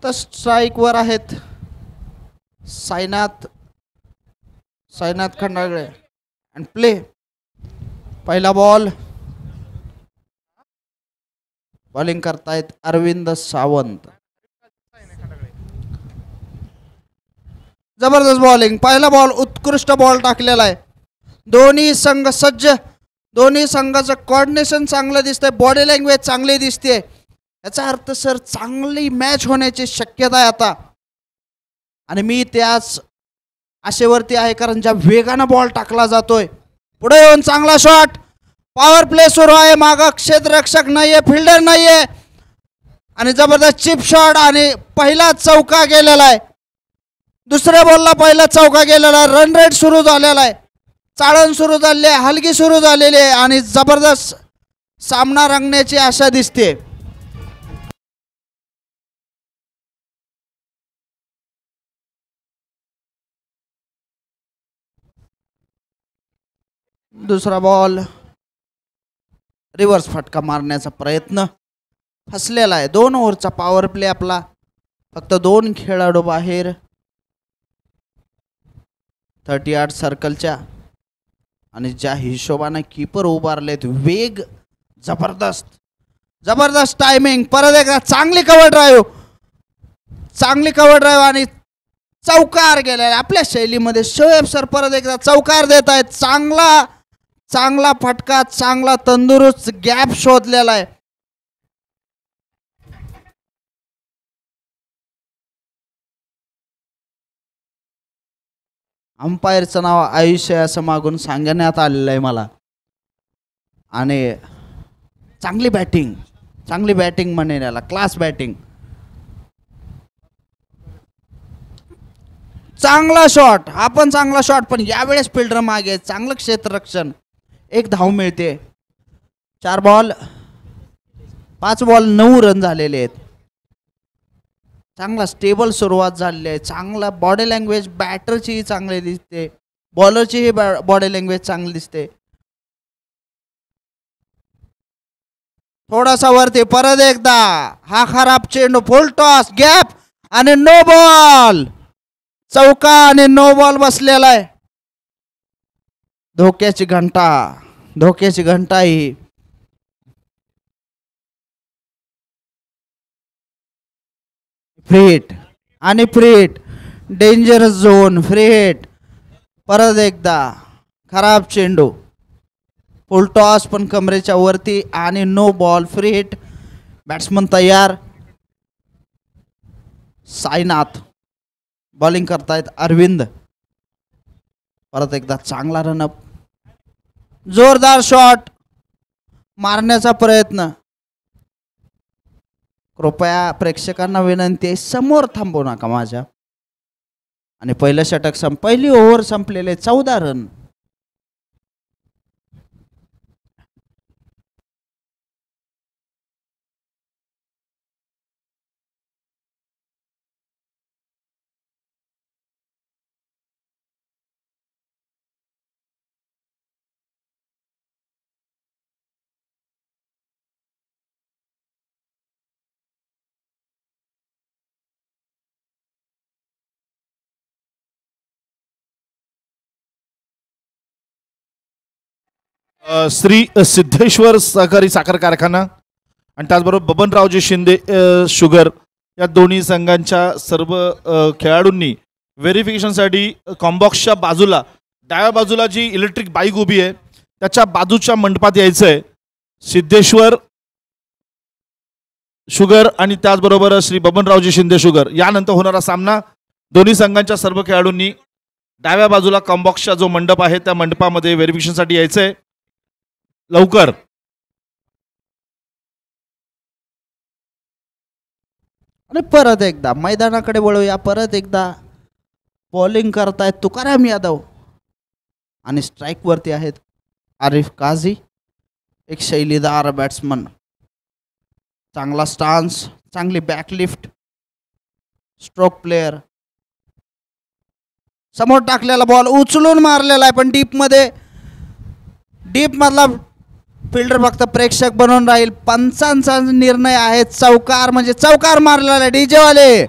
फक्त स्ट्राइक वर आहेत साईनाथ खंडागळे. And play. पहिला बॉल. बॉलिंग करतायत अरविंद सावंत. जबरदस्त बॉलिंग. पहिला बॉल उत्कृष्ट बॉल टाकलेला आहे. दोन्ही संघ सज्ज. दोन्ही संघाचं कोऑर्डिनेशन चांगलं दिसतंय. बॉडी लँग्वेज चांगली दिसते. याचा अर्थ सर चांगली मॅच होण्याची शक्यता आहे आता. आणि मी त्याच आशेवरती आहे कारण ज्या वेगानं बॉल टाकला जातोय. पुढे येऊन चांगला शॉट. पॉवर प्ले सुरू आहे. मागं क्षेत्ररक्षक नाहीये, फिल्डर नाहीये आणि जबरदस्त चिप शॉट आणि पहिला चौका गेलेला आहे. दुसऱ्या बॉलला पहिला चौका गेलेला आहे. रन रेट सुरू झालेला आहे. चाळण सुरू झाली आहे. हलकी सुरू झालेली आहे आणि जबरदस्त सामना रंगण्याची आशा दिसते. दुसरा बॉल. रिव्हर्स फटका मारण्याचा प्रयत्न फसलेला आहे. 2 ओव्हरचा पॉवर प्ले आपला. फक्त 2 खेळाडू बाहेर 38 सर्कलच्या. आणि ज्या हिशोबाने कीपर उभारलेत. वेग जबरदस्त. जबरदस्त टायमिंग. परत एकदा चांगली कव्हर ड्राईव्ह. चांगली कव्हर ड्राईव्ह आणि चौकार गेलेला आपल्या शैलीमध्ये. शोएब सर परत एकदा चौकार देत आहेत. चांगला फटका. चांगला तंदुरुस्त गॅप शोधलेला आहे. अंपायरचं नाव आयुष आहे असं मागून सांगण्यात आलेलं आहे मला. आणि चांगली बॅटिंग म्हणेन याला. Class batting. चांगला शॉट. हा पण चांगला शॉट पण यावेळेस फिल्डर मागे. चांगलं क्षेत्ररक्षण. 1 धाव मिळते. 4 बॉल 5 बॉल 9 रन झालेले आहेत. चांगला स्टेबल सुरुवात झालेली आहे. चांगला बॉडी लँग्वेज बॅटरचीही चांगली दिसते. बॉलरचीही बॉडी लँग्वेज चांगली दिसते. थोडासा वरती. परत एकदा हा खराब चेंडू. Full toss. गॅप आणि नो बॉल. चौका आणि नो बॉल बसलेला आहे. धोक्याची घंटा ही. Free hit. Dangerous zone. Free hit. परत एकदा खराब चेंडू. फुल टॉस पण कमरेच्या वरती आणि no ball. Free hit. Batsman तयार. साईनाथ. बॉलिंग करतायत अरविंद. परत एकदा चांगला रनअप. जोरदार शॉट मारण्याचा प्रयत्न. कृपया प्रेक्षकांना विनंती आहे समोर थांबू नका माझ्या. आणि पहिलं षटक पहिली ओव्हर संपलेले. 14 रन. श्री सिद्धेश्वर सहकारी साखर कारखाना आणि त्याचबरोबर बबनरावजी शिंदे शुगर या दोन्ही संघांच्या सर्व खेळाडूंनी व्हेरिफिकेशनसाठी कॉम्बॉक्सच्या बाजूला डाव्या बाजूला जी इलेक्ट्रिक बाईक उभी आहे त्याच्या बाजूच्या मंडपात यायचं आहे. सिद्धेश्वर शुगर आणि त्याचबरोबर श्री बबनरावजी शिंदे शुगर यानंतर होणारा सामना दोन्ही संघांच्या सर्व खेळाडूंनी डाव्या बाजूला कॉम्बॉक्सचा जो मंडप आहे त्या मंडपामध्ये व्हेरिफिकेशनसाठी यायचं आहे लवकर. आणि परत एकदा मैदानाकडे वळूया. परत एकदा बॉलिंग करतायत तुकाराम यादव आणि स्ट्राइक वरती आहेत आरिफ काझी. एक शैलीदार बॅट्समन. चांगला स्टान्स. चांगली बॅकलिफ्ट. Stroke player. समोर टाकलेला बॉल उचलून मारलेला आहे पण डीप मधला फिल्डर फक्त प्रेक्षक बनून राहील. पंचांचा निर्णय आहे चौकार, म्हणजे चौकार मारलेला डीजे वाले.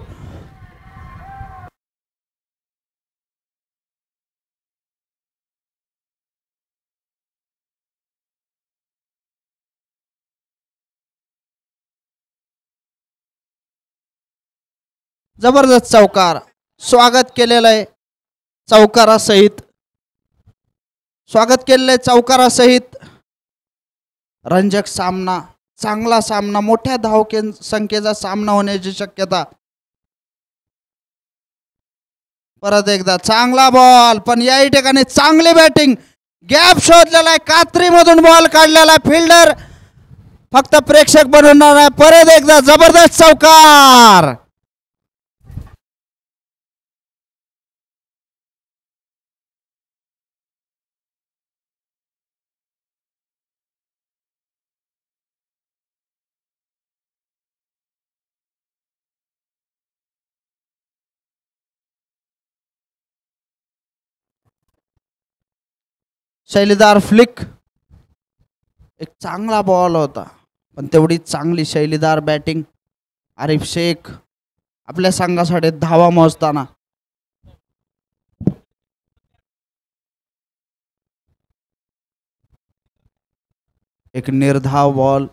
जबरदस्त चौकार, स्वागत केलेलं आहे चौकारासहित, स्वागत केलेलं आहे चौकारासहित. रंजक सामना, चांगला सामना, मोठ्या संख्येचा सामना होण्याची शक्यता. परत एकदा चांगला बॉल, पण याही ठिकाणी चांगली बॅटिंग. गॅप शोधलेला आहे, कात्रीमधून बॉल काढलेला आहे. फिल्डर फक्त प्रेक्षक बनवणार आहे. परत एकदा जबरदस्त चौकार. शैलीदार फ्लिक, एक चांगला बॉल होता, पण तेवढी चांगली शैलीदार बॅटिंग. आरिफ शेख आपल्या संघासाठी धावा मोजताना. एक निर्धाव बॉल,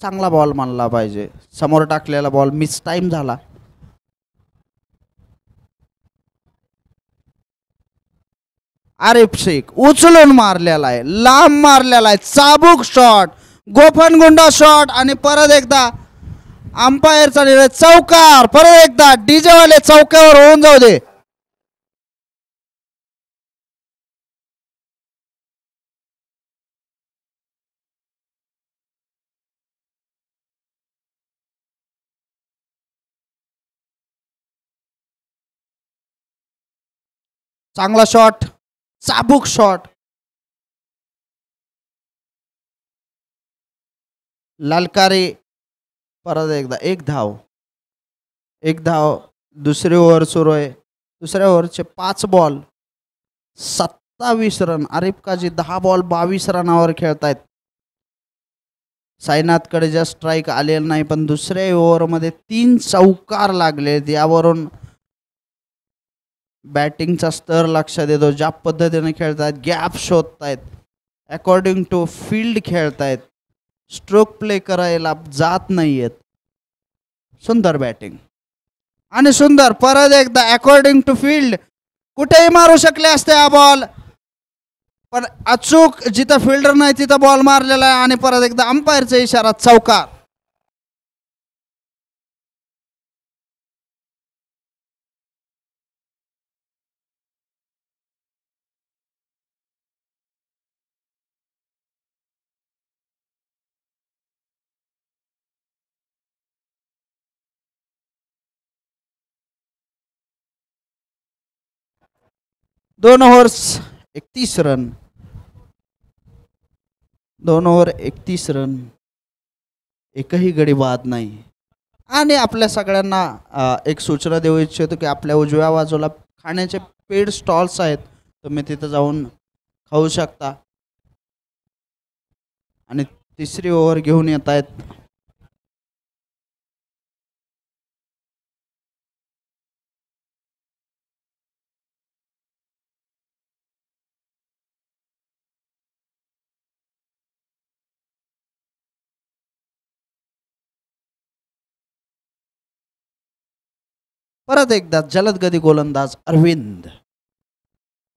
चांगला बॉल मानला पाहिजे. समोर टाकलेला बॉल मिस टाइम झाला. आरिफ शेख उचलून मारलेला आहे, लांब मारलेला आहे, चाबूक शॉट, गोफणगुंडा शॉट, आणि परत एकदा अंपायरचा निर्णय चौकार. परत एकदा डीजे वाले चौक्यावर होऊन जाऊ दे. चांगला शॉट, चाबूक शॉट. ललकारी. परत एकदा एक धाव, एक धाव. दुसरी ओव्हर सुरू आहे. दुसऱ्या ओव्हरचे 5 बॉल 27 रन. आरिफ काजी 10 बॉल 22 रनावर खेळतायत. साईनाथकडे जास्त स्ट्राईक आलेला नाही, पण दुसऱ्या ओव्हरमध्ये 3 चौकार लागले. यावरून बॅटिंगचा स्तर लक्षात येतो. ज्या पद्धतीने खेळतायत, गॅप शोधतायत, अकॉर्डिंग टू फील्ड खेळतायत, स्ट्रोक प्ले करायला जात नाहीयेत. सुंदर बॅटिंग आणि सुंदर. परत एकदा अकॉर्डिंग टू फील्ड, कुठेही मारू शकले असते हा बॉल, पण अचूक जिथं फिल्डर नाही तिथं बॉल मारलेला आहे. आणि परत एकदा अंपायरचा इशारा चौकार. दोन ओव्हर्स 31 रन, 2 ओव्हर 31 रन, एकही गडी बाद नाही. आणि आपल्या सगळ्यांना एक सूचना देऊ इच्छितो की आपल्या उजव्या बाजूला खाण्याचे पेड स्टॉल्स आहेत, तुम्ही तिथं जाऊन खाऊ शकता. आणि तिसरी ओव्हर घेऊन येत आहेत. परत एकदा जलद गती गोलंदाज अरविंद,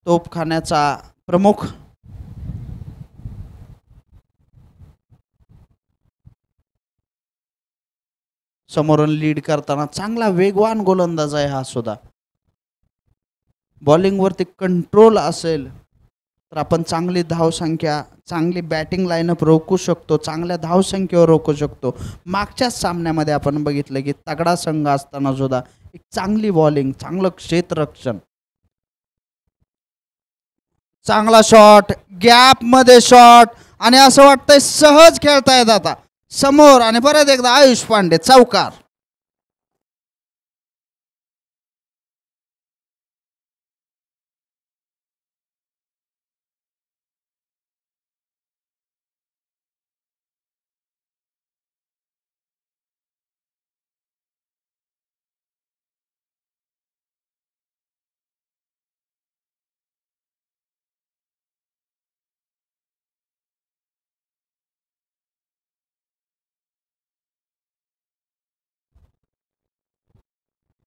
तोपखान्याचा प्रमुख. समोरून लीड करताना चांगला वेगवान गोलंदाज आहे हा सुद्धा. बॉलिंग वरती कंट्रोल असेल तर आपण चांगली धावसंख्या, चांगली बॅटिंग लाईनअप रोखू शकतो, चांगल्या धावसंख्येवर रोखू शकतो. मागच्याच सामन्यामध्ये आपण बघितलं की तगडा संघ असताना सुद्धा एक चांगली बॉलिंग, चांगलं क्षेत्ररक्षण, चांगला शॉट, गॅप मध्ये शॉट, आणि असं वाटतंय सहज खेळतायत आता समोर. आणि परत एकदा आयुष पांडे चौकार.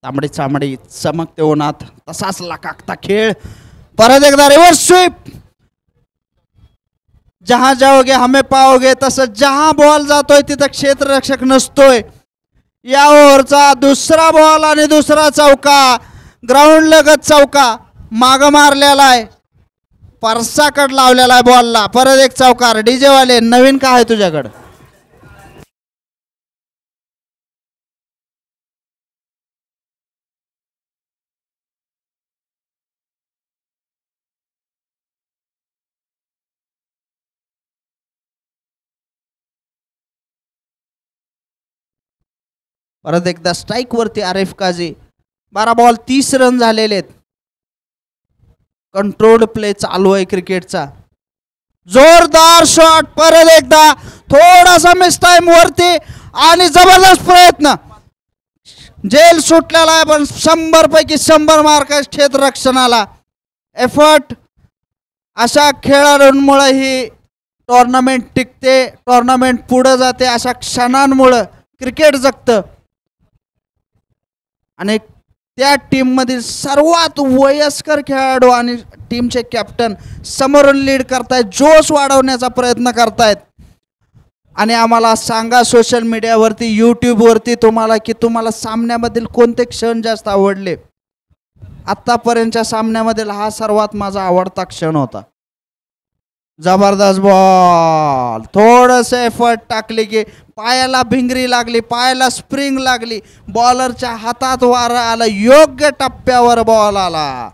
तांबडी चांबडी चमकते उन्हात तसाच लाकाकता खेळ. परत एकदा रिव्हर्स स्वीप. जहां जाओगे हमें पाओगे. तसं जहां बॉल जातोय तिथं क्षेत्ररक्षक नसतोय. या ओव्हरचा दुसरा बॉल आणि दुसरा चौका. ग्राउंड लगत चौका माग मारलेला आहे. परसाकड लावलेला आहे बॉलला. परत एक चौकार. डीजे वाले नवीन काय आहे तुझ्याकडं? परत एकदा स्ट्राईक वरती आरिफ काझी. 12 बॉल 30 रन झालेले आहेत. कंट्रोल्ड प्ले चालू आहे क्रिकेटचा. जोरदार शॉट. परत एकदा थोडासा मिस टाइम वरती आणि जबरदस्त प्रयत्न. जेल सुटलेला आहे पण 100 पैकी 100 मार्क क्षेत्ररक्षणाला. एफर्ट. अशा खेळाडूंमुळे ही टोर्नामेंट टिकते. टोर्नामेंट पुढे जाते. अशा क्षणांमुळे क्रिकेट जगतं. आणि त्या टीम मधील सर्वात वयस्कर खेळाडू आणि टीमचे कॅप्टन समोरून लीड करतायत. जोश वाढवण्याचा प्रयत्न करतायत. आणि आम्हाला सांगा सोशल मीडियावरती यूट्यूबवरती तुम्हाला सामन्यामधील कोणते क्षण जास्त आवडले. आतापर्यंतच्या सामन्यामधील हा सर्वात माझा आवडता क्षण होता. जबरदस्त बॉल. थोडस एफर्ट टाकली की पायाला भिंगरी लागली. पायाला स्प्रिंग लागली. बॉलरच्या हातात वारा आला. योग्य टप्प्यावर बॉल आला.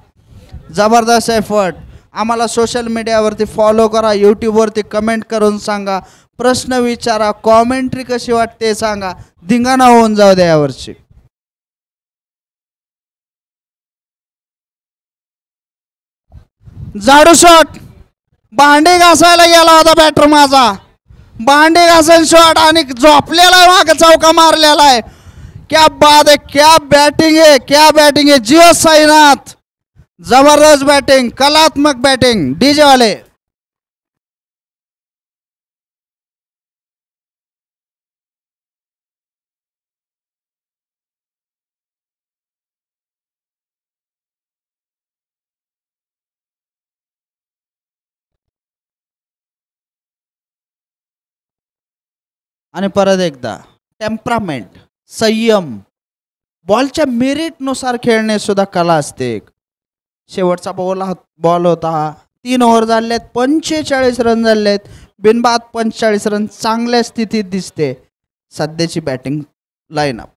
जबरदस्त एफर्ट. आम्हाला सोशल मीडियावरती फॉलो करा. यूट्यूबवरती कमेंट करून सांगा. प्रश्न विचारा. कॉमेंट्री कशी वाटते सांगा. धिंगाणा होऊन जाऊ द्या यावर्षी. जाडू शॉट. भांडे घासायला गेला होता बॅटर माझा. भांडे घासून शॉट आणि झोपलेला माग चौका मारलेला आहे. क्या बात है. क्या बॅटिंग है. क्या बॅटिंग है. जिओ साईनाथ. जबरदस्त बॅटिंग. कलात्मक बॅटिंग. डीजे वाले. आणि परत एकदा टेम्परामेंट. संयम. बॉलच्या मेरिटनुसार खेळणे सुद्धा कला असते. शेवटचा बॉल होता. 3 ओव्हर झालेत. 45 रन झालेत. बिनबाद 45 रन. चांगल्या स्थितीत दिसते सध्याची बॅटिंग लाईनअप.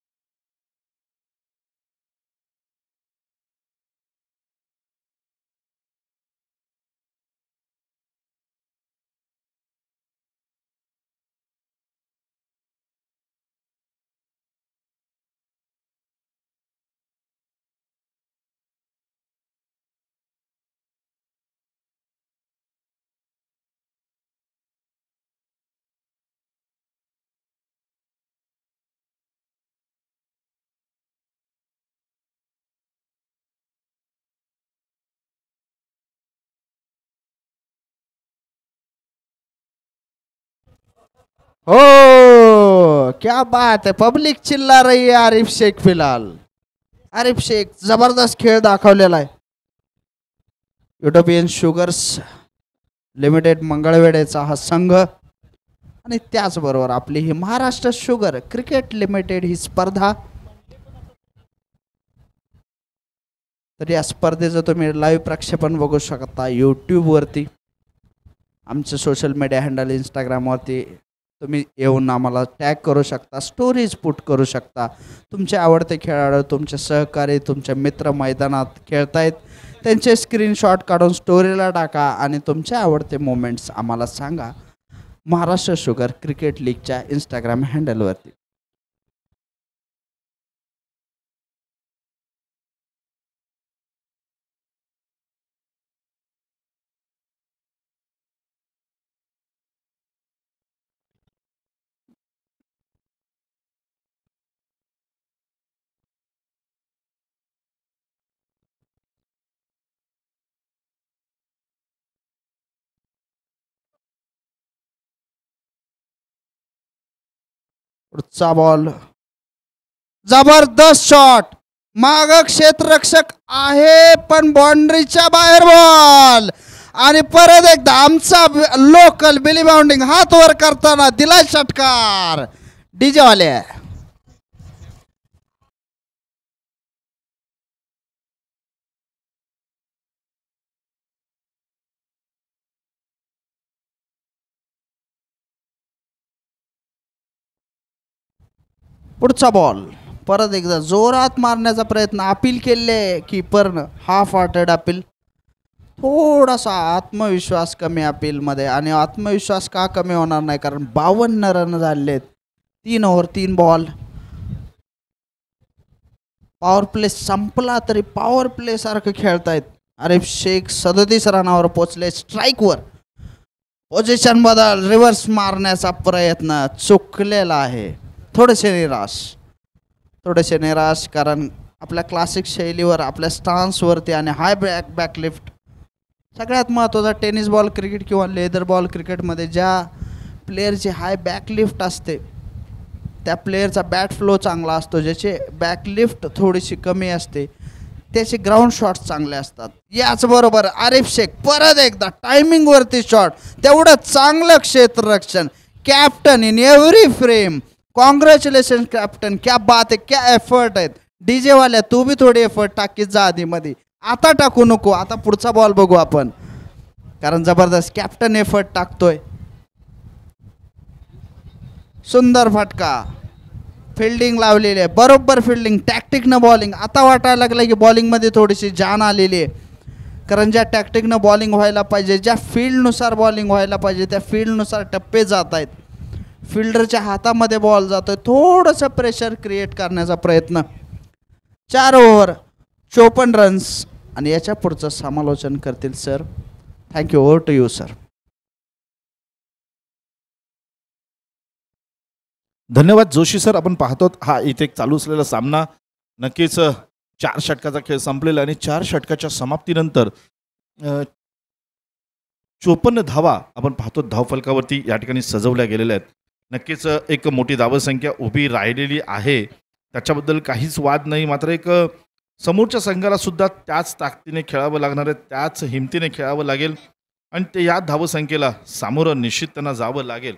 हो क्या बात है. पब्लिक चिल्ला रही है. आरिफ शेख फिलहाल. आरिफ शेख जबरदस्त खेळ दाखवलेला आहे. युटोपियन शुगर्स लिमिटेड मंगळवेढेचा हा संघ आणि त्याचबरोबर आपली ही महाराष्ट्र शुगर क्रिकेट लिमिटेड ही स्पर्धा. तर या स्पर्धेचं तुम्ही लाईव्ह प्रक्षेपण बघू शकता यूट्यूबवरती. आमचं सोशल मीडिया हँडल इंस्टाग्रामवरती तुम्ही येऊन आम्हाला टॅग करू शकता. स्टोरीज पुट करू शकता. तुमचे आवडते खेळाडू तुमचे सहकारी तुमचे मित्र मैदानात खेळतायत त्यांचे स्क्रीनशॉट काढून स्टोरीला टाका आणि तुमचे आवडते मोमेंट्स आम्हाला सांगा महाराष्ट्र शुगर क्रिकेट लीगच्या इंस्टाग्राम हँडलवरती. पुढचा बॉल. जबरदस्त शॉट. माग क्षेत्ररक्षक आहे पण बाउंड्रीच्या बाहेर बॉल आणि परत एकदा आमचा लोकल बिली बाउंडिंग हात वर करताना दिला षटकार डीजे वाले. पुढचा बॉल परत एकदा जोरात मारण्याचा प्रयत्न अपील केले कीपरनं हाफ हार्टेड अपील. थोडासा आत्मविश्वास कमी अपीलमध्ये आणि आत्मविश्वास का कमी होणार नाही कारण 52 रन झालेत 3 ओव्हर 3 बॉल. पॉवर प्ले संपला तरी पॉवर प्ले सारखं खेळतायत. आरिफ शेख 37 रनावर पोचले स्ट्राईकवर. पोझिशन बदल रिव्हर्स मारण्याचा प्रयत्न चुकलेला आहे. थोडेसे निराश कारण आपल्या क्लासिक शैलीवर आपल्या स्टान्सवरती आणि हाय बॅकलिफ्ट सगळ्यात महत्त्वाचा टेनिस बॉल क्रिकेट किंवा लेदर बॉल क्रिकेटमध्ये ज्या प्लेअरची हाय बॅकलिफ्ट असते त्या प्लेअरचा बॅट फ्लो चांगला असतो. ज्याची बॅकलिफ्ट थोडीशी कमी असते त्याचे ग्राउंड शॉट्स चांगले असतात. याचबरोबर आरिफ शेख परत एकदा टायमिंगवरती शॉट तेवढं चांगलं क्षेत्ररक्षण. Captain in every frame. Congratulation captain, क्या बात आहे, क्या एफर्ट आहेत. डीजे वाल्या तू बी थोडी एफर्ट टाकीत जा आधीमध्ये. आता टाकू नको, आता पुढचा बॉल बघू आपण कारण जबरदस्त कॅप्टन एफर्ट टाकतोय. सुंदर फटका. फिल्डिंग लावलेली आहे बरोबर फिल्डिंग टॅक्टिकनं बॉलिंग. आता वाटायला लागलं की बॉलिंगमध्ये थोडीशी जान आलेली आहे कारण ज्या टॅक्टिकनं बॉलिंग व्हायला पाहिजे ज्या फील्डनुसार बॉलिंग व्हायला पाहिजे त्या फील्डनुसार टप्पे जात आहेत. फिल्डरच्या हातामध्ये बॉल जातोय. थोडंसं प्रेशर क्रिएट करण्याचा प्रयत्न. 4 ओव्हर 54 रन्स आणि याच्या पुढचं समालोचन करतील sir. Thank you. Over to you sir. धन्यवाद जोशी सर. आपण पाहतो हा इथे एक चालू असलेला सामना नक्कीच 4 षटकाचा खेळ संपलेला आणि 4 षटकाच्या समाप्तीनंतर 54 धावा आपण पाहतो धावफलकावरती या ठिकाणी सजवल्या गेलेल्या आहेत. नक्कीच एक मोठी धावसंख्या उभी राहिलेली आहे त्याच्याबद्दल काहीच वाद नाही. मात्र एक समोरच्या संघाला सुद्धा त्याच ताकदीने खेळावं लागणार आहे त्याच हिमतीने खेळावं लागेल आणि ते या धावसंख्येला सामोरं निश्चित त्यांना जावं लागेल.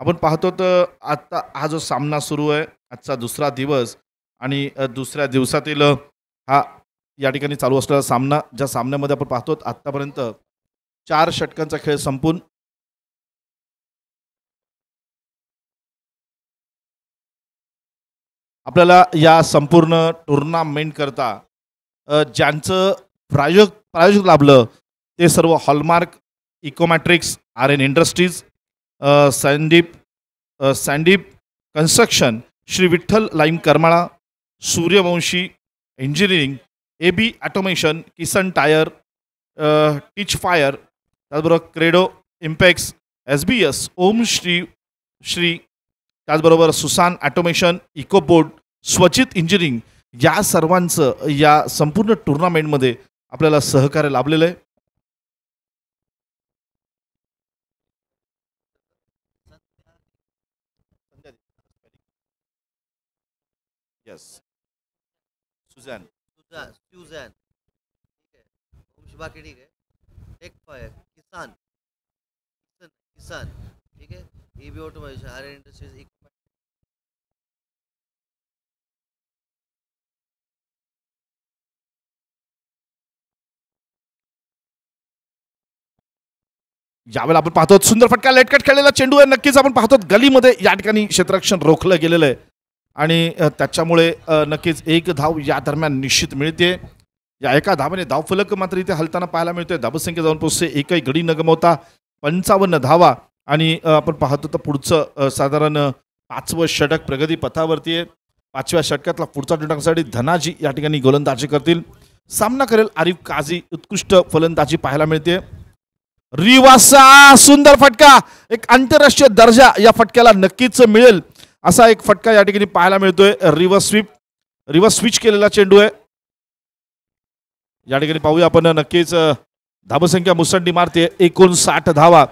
आपण पाहतो तर आत्ता हा जो सामना सुरू आहे आजचा दुसरा दिवस आणि दुसऱ्या दिवसातील हा या ठिकाणी चालू असलेला सामना ज्या सामन्यामध्ये आपण पाहतो आत्तापर्यंत 4 षटकांचा खेळ संपून आपल्याला या संपूर्ण टुर्नामेंट करता ज्यांचं प्रायोजक लाभलं ते सर्व Hallmark Ecomatrix RN industries Sandeep construction Shri Vitthal lime Karmala Suryavanshi engineering AB automation Kisan tyre tech fire त्याचबरोबर Credo Impex SBS Om Shri त्याचबरोबर Susan automation Ecoboard Swachit engineering या सर्वांचं या संपूर्ण टुर्नामेंटमध्ये आपल्याला सहकार्य लाभलेलं आहे. यस सुझॅन ठीक है. बाकी ठीक है. टेक फायर किसान ठीक है. AB ऑटोमेशन RN इंडस्ट्रीज यावेळेला आपण पाहतो सुंदर फटका लेटकट खेळलेला चेंडू आहे. नक्कीच आपण पाहतो गलीमध्ये या ठिकाणी क्षेत्ररक्षण रोखलं गेलेलं आहे आणि त्याच्यामुळे नक्कीच एक धाव या दरम्यान निश्चित मिळते. या एका धावाने धावफलक मात्र इथे हलताना पाहायला मिळतोय. धावसंख्या जाऊन पोहोचते एकही गडी न गमावता 55 धावा आणि आपण पाहतो तर पुढचं साधारण 5वं षटक प्रगती पथावरती आहे. 5व्या षटकातला पुढचा षटकासाठी धनाजी या ठिकाणी गोलंदाजी करतील. सामना करेल आरिफ काझी. उत्कृष्ट फलंदाजी पाहायला मिळते. रिवासा सुंदर फटका. एक आंतरराष्ट्रीय दर्जा या फटक्याला नक्कीच मिळेल असा एक फटका या ठिकाणी पाहायला मिळतोय. रिव्हर्स स्विच केलेला चेंडू आहे. या ठिकाणी पाहूया आपण नक्कीच धावसंख्या मुसंडी मारते 59 धावा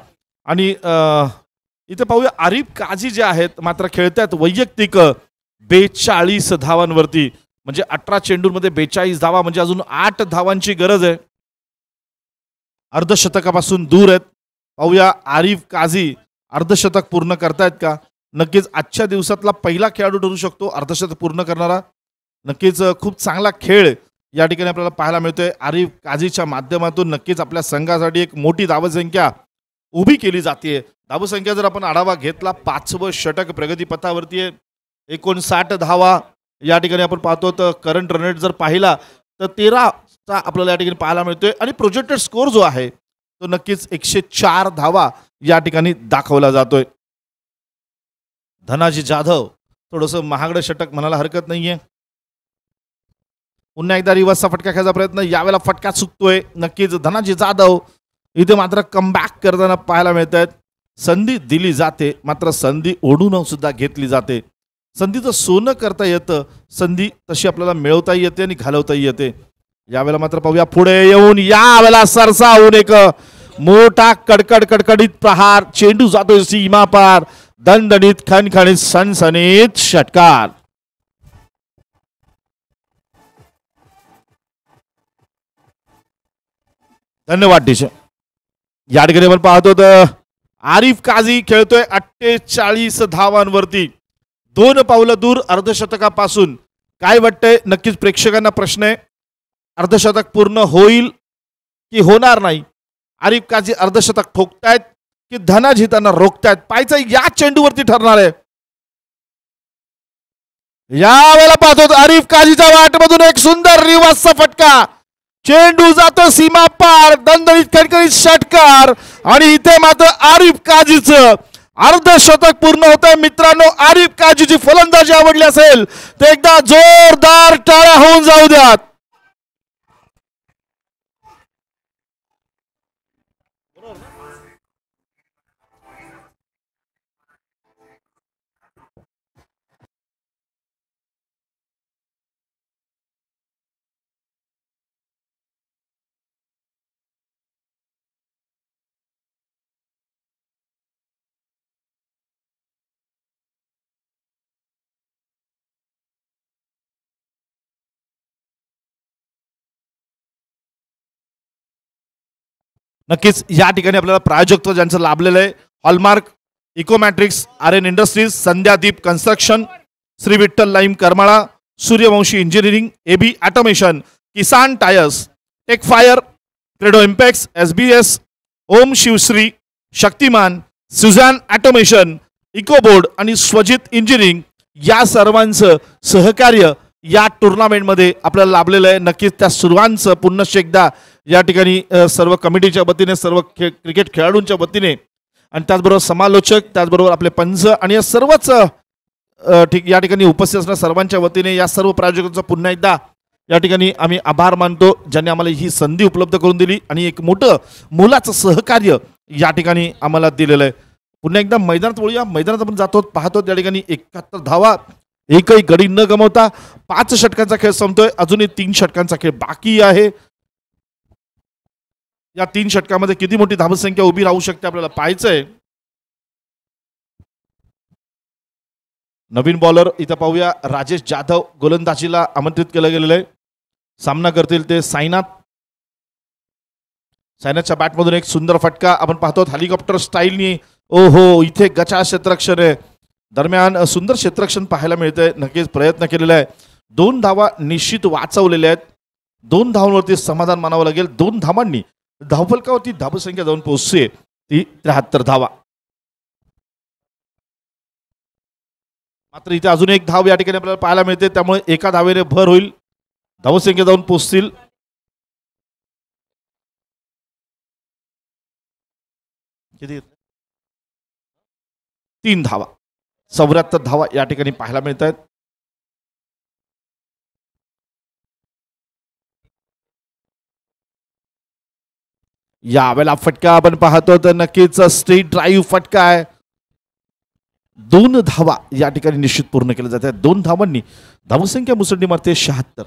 आणि इथे पाहूया आरिफ काझी जे आहेत मात्र खेळतात वैयक्तिक 42 धावांवरती. म्हणजे 18 चेंडूंमध्ये 42 धावा, म्हणजे अजून 8 धावांची गरज आहे. अर्धशतकापासून दूर आहेत. पाहूया आरिफ काझी अर्धशतक पूर्ण करतायत का. नक्कीच आजच्या दिवसातला पहिला खेळाडू ठरू शकतो अर्धशतक पूर्ण करणारा. नक्कीच खूप चांगला खेळ या ठिकाणी आपल्याला पाहायला मिळतोय. आरिफ काझीच्या माध्यमातून नक्कीच आपल्या संघासाठी एक मोठी धावसंख्या उभी केली जाते. धावसंख्या जर आपण आढावा घेतला, 5वं षटक प्रगतीपथावरती आहे. 59 धावा या ठिकाणी आपण पाहतो. तर करंट रन रेट जर पाहिला तर 13चा आपल्याला या ठिकाणी पाहायला मिळतोय. आणि प्रोजेक्टेड स्कोर जो आहे तो नक्कीच 104 धावा या ठिकाणी दाखवला जातोय. धनाजी जाधव थोडंसं महागडं षटक म्हणायला हरकत नाहीये. पुन्हा एकदा रिवर्सचा फटका खेळायचा प्रयत्न, यावेळेला फटका चुकतोय. नक्कीच धनाजी जाधव इथे मात्र कमबॅक करताना पाहायला मिळत आहेत. संधी दिली जाते, मात्र संधी ओढून सुद्धा घेतली जाते. संधीचं सोनं करता येतं, संधी तशी आपल्याला मिळवताही येते आणि घालवताही येते. यावेळेला मात्र पाहूया पुढे येऊन यावेळेला सरसावून एक मोठा कडकडीत प्रहार. चेंडू जातोय सीमा पार. दणदणीत खणखणीत सणसणीत षटकार. धन्यवाद टीचर. या ठिकाणी आपण पाहतो तर आरिफ काझी खेळतोय 48 धावांवरती. 2 पावलं दूर अर्धशतकापासून. काय वाटतंय, नक्कीच प्रेक्षकांना प्रश्न आहे, अर्धशतक पूर्ण होईल की होणार नाही. आरिफ काझी अर्धशतक ठोकतायत की धनाजी त्यांना रोखतायत, पाहायचं या चेंडूवरती ठरणार आहे. यावेळेला पाहतो आरिफ काझीच्या वाटमधून एक सुंदर रिवर्सचा फटका. चेंडू जातो सीमा पार. दणदणीत खणखणीत षटकार. आणि इथे मात्र आरिफ काझीचं अर्धशतक पूर्ण होत आहे. मित्रांनो, आरिफ काझीची फलंदाजी आवडली असेल तर एकदा जोरदार टाळ्या होऊन जाऊ द्यात. नक्कीच या ठिकाणी आपल्याला प्रायोजकत्व ज्यांचं लाभलेलं आहे, Hallmark, Ecomatrix, RN industries, Sandhyadeep construction, Shri Vitthal lime Karmala, Suryavanshi engineering, AB automation, Kisan tyres, tech fire, Credo Impex, SBS, Om Shivshri, Shaktimaan, Suzanne automation, Ecoboard आणि स्वजित इंजिनिअरिंग या सर्वांचं सहकार्य या टुर्नामेंटमध्ये आपल्याला लाभलेलं आहे. नक्कीच त्या सर्वांचं पुन्हा एकदा या ठिकाणी सर्व कमिटीच्या वतीने, सर्व क्रिकेट खेळाडूंच्या वतीने आणि त्याचबरोबर समालोचक, त्याचबरोबर आपले पंच आणि या सर्वच या ठिकाणी उपस्थित असणाऱ्या सर्वांच्या वतीने या सर्व प्रायोजकांचा पुन्हा एकदा या ठिकाणी आम्ही आभार मानतो, ज्यांनी आम्हाला ही संधी उपलब्ध करून दिली आणि एक मोठं मोलाचं सहकार्य या ठिकाणी आम्हाला दिलेलं आहे. पुन्हा एकदा मैदानात वळूया. मैदानात आपण जातो, पाहतो त्या ठिकाणी 71 धावा, एकही गडी न गमावता 5 षटकांचा खेळ संपतोय. अजूनही 3 षटकांचा खेळ बाकी आहे. या 3 षटकामध्ये किती मोठी धावसंख्या उभी राहू शकते आपल्याला पाहायचंय. नवीन बॉलर इथं पाहूया, राजेश जाधव गोलंदाजीला आमंत्रित केलं गेलेलं आहे. सामना करतील ते साईनाथ. साईनाथच्या बॅटमधून एक सुंदर फटका आपण पाहतो हेलिकॉप्टर स्टाईलनी. ओहो, इथे गचा क्षेत्ररक्षण आहे. दरम्यान सुंदर क्षेत्ररक्षण पाहायला मिळतंय. नक्कीच प्रयत्न केलेला आहे. 2 धावा निश्चित वाचवलेल्या आहेत. 2 धावांवरती समाधान मानावं लागेल. 2 धावांनी धावफलकावरती धावसंख्या जाऊन पोहोचते ती 73 धावा. मात्र इथे अजून एक धाव या ठिकाणी आपल्याला पाहायला मिळते, त्यामुळे एका धावेने भर होईल. धावसंख्या जाऊन पोहोचतील किती? 3 धावा. 74 धावा या ठिकाणी पाहायला मिळत आहेत. यावेळेला फटका आपण पाहतो तर नक्कीच स्ट्रेट ड्राईव्ह फटका आहे. 2 धावा या ठिकाणी निश्चित पूर्ण केल्या जातात. 2 धावांनी धावसंख्या मुसंडी मारते 76.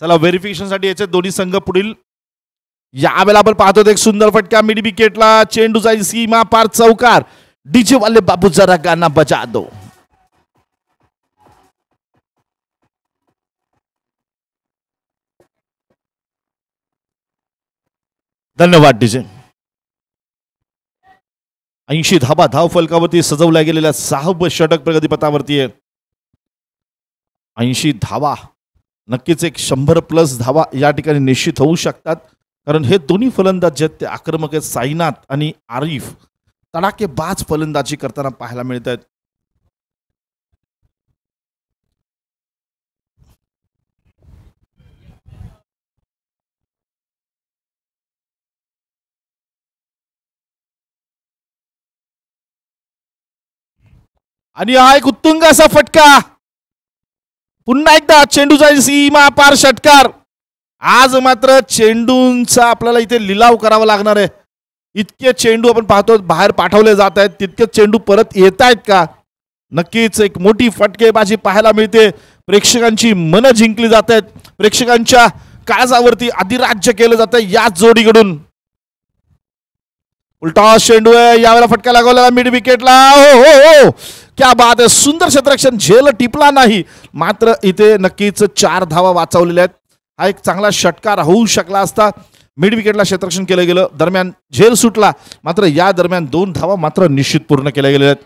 चला व्हेरिफिकेशनसाठी याचे दोन्ही संघ पुढील यावेळेला आपण पाहतो एक सुंदर फटका मिड विकेटला चेंडू जाईल सीमा पार चौकार डीजे वाले बाबू जरा गाना बजा दो. धन्यवाद डीजे. 80 धाबा धाव फलकावरती सजवल्या गेलेल्या 6वे षटक प्रगतीपथावरती आहे. 80 धावा नक्कीच एक 100+ धावा या ठिकाणी निश्चित होऊ शकतात कारण हे दोन्ही फलंदाज जे आहेत ते आक्रमक आहेत. साईनाथ आणि आरिफ तडाखेबाज फलंदाजी करताना पाहायला मिळत आहेत. आणि हा एक उत्तुंग असा फटका पुन्हा एकदा चेंडू जाईल सीमा पार षटकार. आज मात्र चेंडूंचा आपल्याला इथे लिलाव करावा लागणार आहे. इतके चेंडू आपण पाहतो बाहेर पाठवले जात आहेत तितके चेंडू परत येत आहेत का. नक्कीच एक मोठी फटकेबाजी पाहायला मिळते. प्रेक्षकांची मनं जिंकली जात आहेत. प्रेक्षकांच्या काळजावरती अधिराज्य केलं जातं या जोडीकडून. उलटा चेंडू आहे यावेळेला फटका लागवलेला मिड विकेटला. हो हो हो क्या बात आहे. सुंदर क्षेत्ररक्षण झेल टिपला नाही मात्र इथे नक्कीच 4 धावा वाचवलेल्या आहेत. हा एक चांगला षटकार होऊ शकला असता. मिड विकेटला क्षेत्ररक्षण केलं गेलं दरम्यान झेल सुटला मात्र या दरम्यान 2 धावा मात्र निश्चित पूर्ण केल्या गेलेल्या आहेत.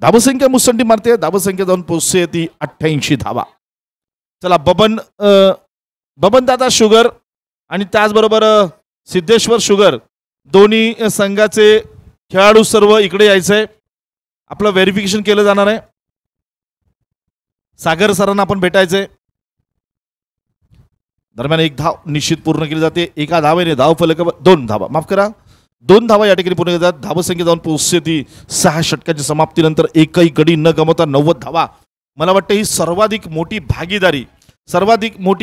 धावसंख्या मुसंडी मारते. धावसंख्या जाऊन पोहोचते ती 88 धावा. चला बबन दादा शुगर आणि त्याचबरोबर सिद्धेश्वर शुगर दोन्ही संघाचे खेळाडू सर्व इकडे यायचंय. आपलं व्हेरिफिकेशन केलं जाणार आहे. सागर सरांना आपण भेटायचंय. दरम्यान 1 धाव निश्चित पूर्ण केली जाते. एका धावेने धाव फलक 2 धावा माफ करा 2 धावा या ठिकाणी पूर्ण केल्या जातात. धावसंख्या जाऊन पोहोचते ती 6 षटकांच्या समाप्तीनंतर एकही गडी न गमवता 90 धावा. मला वाटतं ही सर्वाधिक मोठी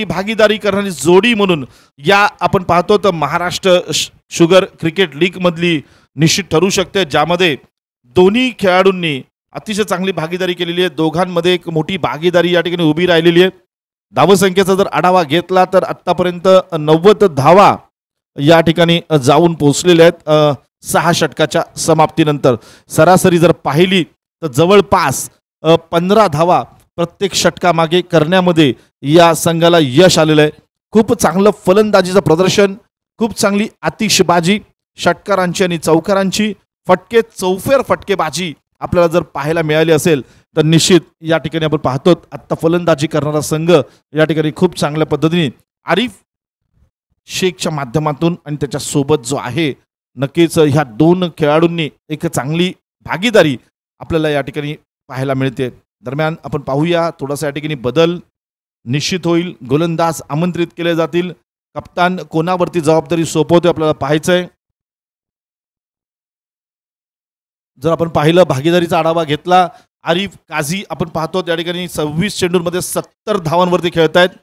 भागीदारी करणारी जोडी म्हणून या आपण पाहतो तर महाराष्ट्र शुगर क्रिकेट लीग मधली निश्चित ठरू शकते ज्यामध्ये दोन्ही खेळाडूंनी अतिशय चांगली भागीदारी केलेली आहे. दोघांमध्ये एक मोठी भागीदारी या ठिकाणी उभी राहिलेली आहे. धावसंख्येचा जर आढावा घेतला तर आतापर्यंत 90 धावा या ठिकाणी जाऊन पोहोचलेल्या आहेत. 6 षटकाच्या समाप्तीनंतर सरासरी जर पाहिली तर जवळपास 15 धावा प्रत्येक षटकामागे करण्यामध्ये या संघाला यश आलेलं आहे. खूप चांगलं फलंदाजीचं प्रदर्शन, खूप चांगली आतिषबाजी, षटकारांची आणि चौकारांची चौफेर फटकेबाजी आपल्याला जर पाहायला मिळाली असेल तर निश्चित या ठिकाणी आपण पाहतो आत्ता फलंदाजी करणारा संघ या ठिकाणी खूप चांगल्या पद्धतीने आरिफ शेखच्या माध्यमातून आणि त्याच्या सोबत जो आहे नक्कीच ह्या 2 खेळाडूंनी एक चांगली भागीदारी आपल्याला या ठिकाणी पाहायला मिळते. दरम्यान आपण पाहूया थोडासा या ठिकाणी बदल निश्चित होईल. गोलंदाज आमंत्रित केले जातील. कप्तान कोणावरती जबाबदारी सोपवते आपल्याला पाहायचंय. जर आपण पाहिलं भागीदारीचा आढावा घेतला आरिफ काझी आपण पाहतो त्या ठिकाणी 26 चेंडूंमध्ये 70 धावांवरती खेळत आहेत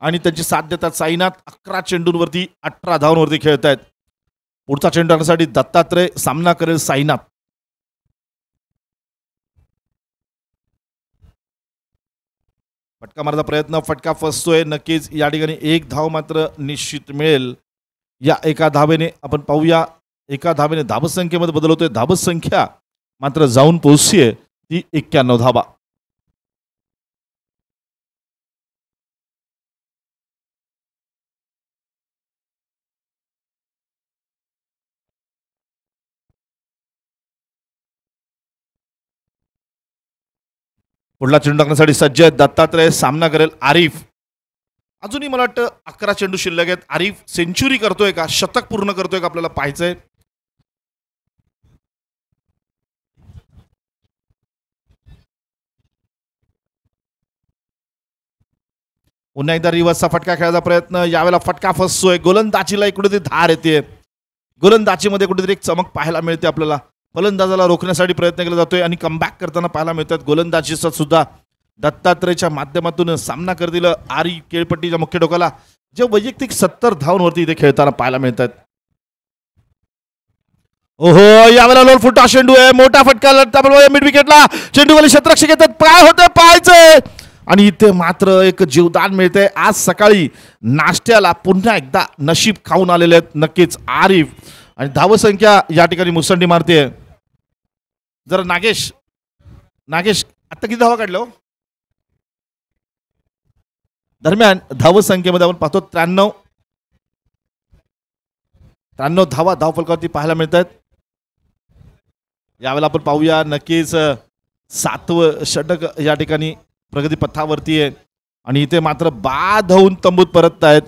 आणि त्यांची साथ देतात साईनाथ 11 चेंडूंवरती 18 धावांवरती खेळत आहेत. पुढचा चेंडू आणण्यासाठी दत्तात्रय सामना करेल साईनाथ. फटका मारण्याचा प्रयत्न फटका फसतोय. नक्कीच या ठिकाणी 1 धाव मात्र निश्चित मिळेल. या एका धावेने आपण पाहूया एका धावेने धावसंख्येमध्ये बदल होतोय. धावसंख्या मात्र जाऊन पोहोचतीये ती 91 धावा. पुढला चेंडू टाकण्यासाठी सज्ज आहेत दत्तात्रय. सामना करेल आरिफ. अजूनही मला वाटतं 11 चेंडू शिल्लक आहेत. आरिफ सेंचुरी करतोय का, शतक पूर्ण करतोय का आपल्याला पाहायचंय. पुन्हा एकदा रिव्हर्सचा फटका खेळायचा प्रयत्न. यावेळेला फटका फसतोय. गोलंदाजीला कुठेतरी धार येते. गोलंदाजीमध्ये कुठेतरी एक चमक पाहायला मिळते आपल्याला. फलंदाजाला रोखण्यासाठी प्रयत्न केला जातोय आणि कमबॅक करताना पाहायला मिळतात. गोलंदाजीचा सुद्धा दत्तात्रयच्या माध्यमातून सामना करतील आरी केळपट्टीच्या मुख्य टोकाला जे वैयक्तिक 70 धावांवरती इथे खेळताना पाहायला मिळतात. ओहो यावेळेला लोल फुटा चेंडू आहे. मोठा फटका मिड विकेटला. चेंडूवाली क्षेत्ररक्षक येतात. काय होतंय पाहायचंय. आणि इथे मात्र एक जीवदान मिळतंय. आज सकाळी नाश्त्याला पुन्हा एकदा नशीब खाऊन आलेले आहेत नक्कीच आरिफ. आणि धावसंख्या या ठिकाणी मुसंडी मारते. जरा नागेश आता किती धावा काढल्या हो? दरम्यान धावसंख्येमध्ये आपण पाहतो 93 धावा धावफलकावरती पाहायला मिळत आहेत. यावेळेला आपण पाहूया नक्कीच 7वं षटक या ठिकाणी प्रगती पथावरती आहे. आणि इथे मात्र बाद होऊन तंबूत परतत आहेत.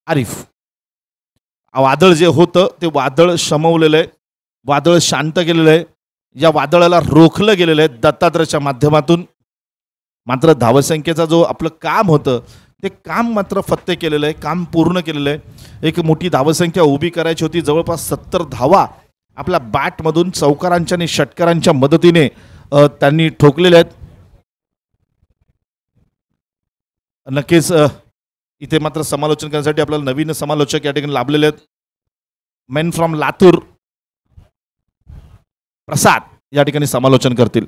आरिफ, वादळ जे होतं ते वादळ शमवलेलं आहे, वादळ शांत केलेलं आहे, या वादळाला रोखलं गेलेलं आहे दत्तात्रयच्या माध्यमातून. मात्र धावसंख्येचा जो आपलं काम होतं ते काम मात्र फत्ते केलेलं आहे, काम पूर्ण केलेलं आहे. एक मोठी धावसंख्या उभी करायची होती. जवळपास 70 धावा आपल्या बॅटमधून चौकारांच्या आणि षटकारांच्या मदतीने त्यांनी ठोकलेल्या आहेत. नक्कीच इथे मात्र समालोचन करण्यासाठी आपल्याला नवीन समालोचक या ठिकाणी लाभलेले आहेत. मेन फ्रॉम लातूर प्रसाद या ठिकाणी समालोचन करतील.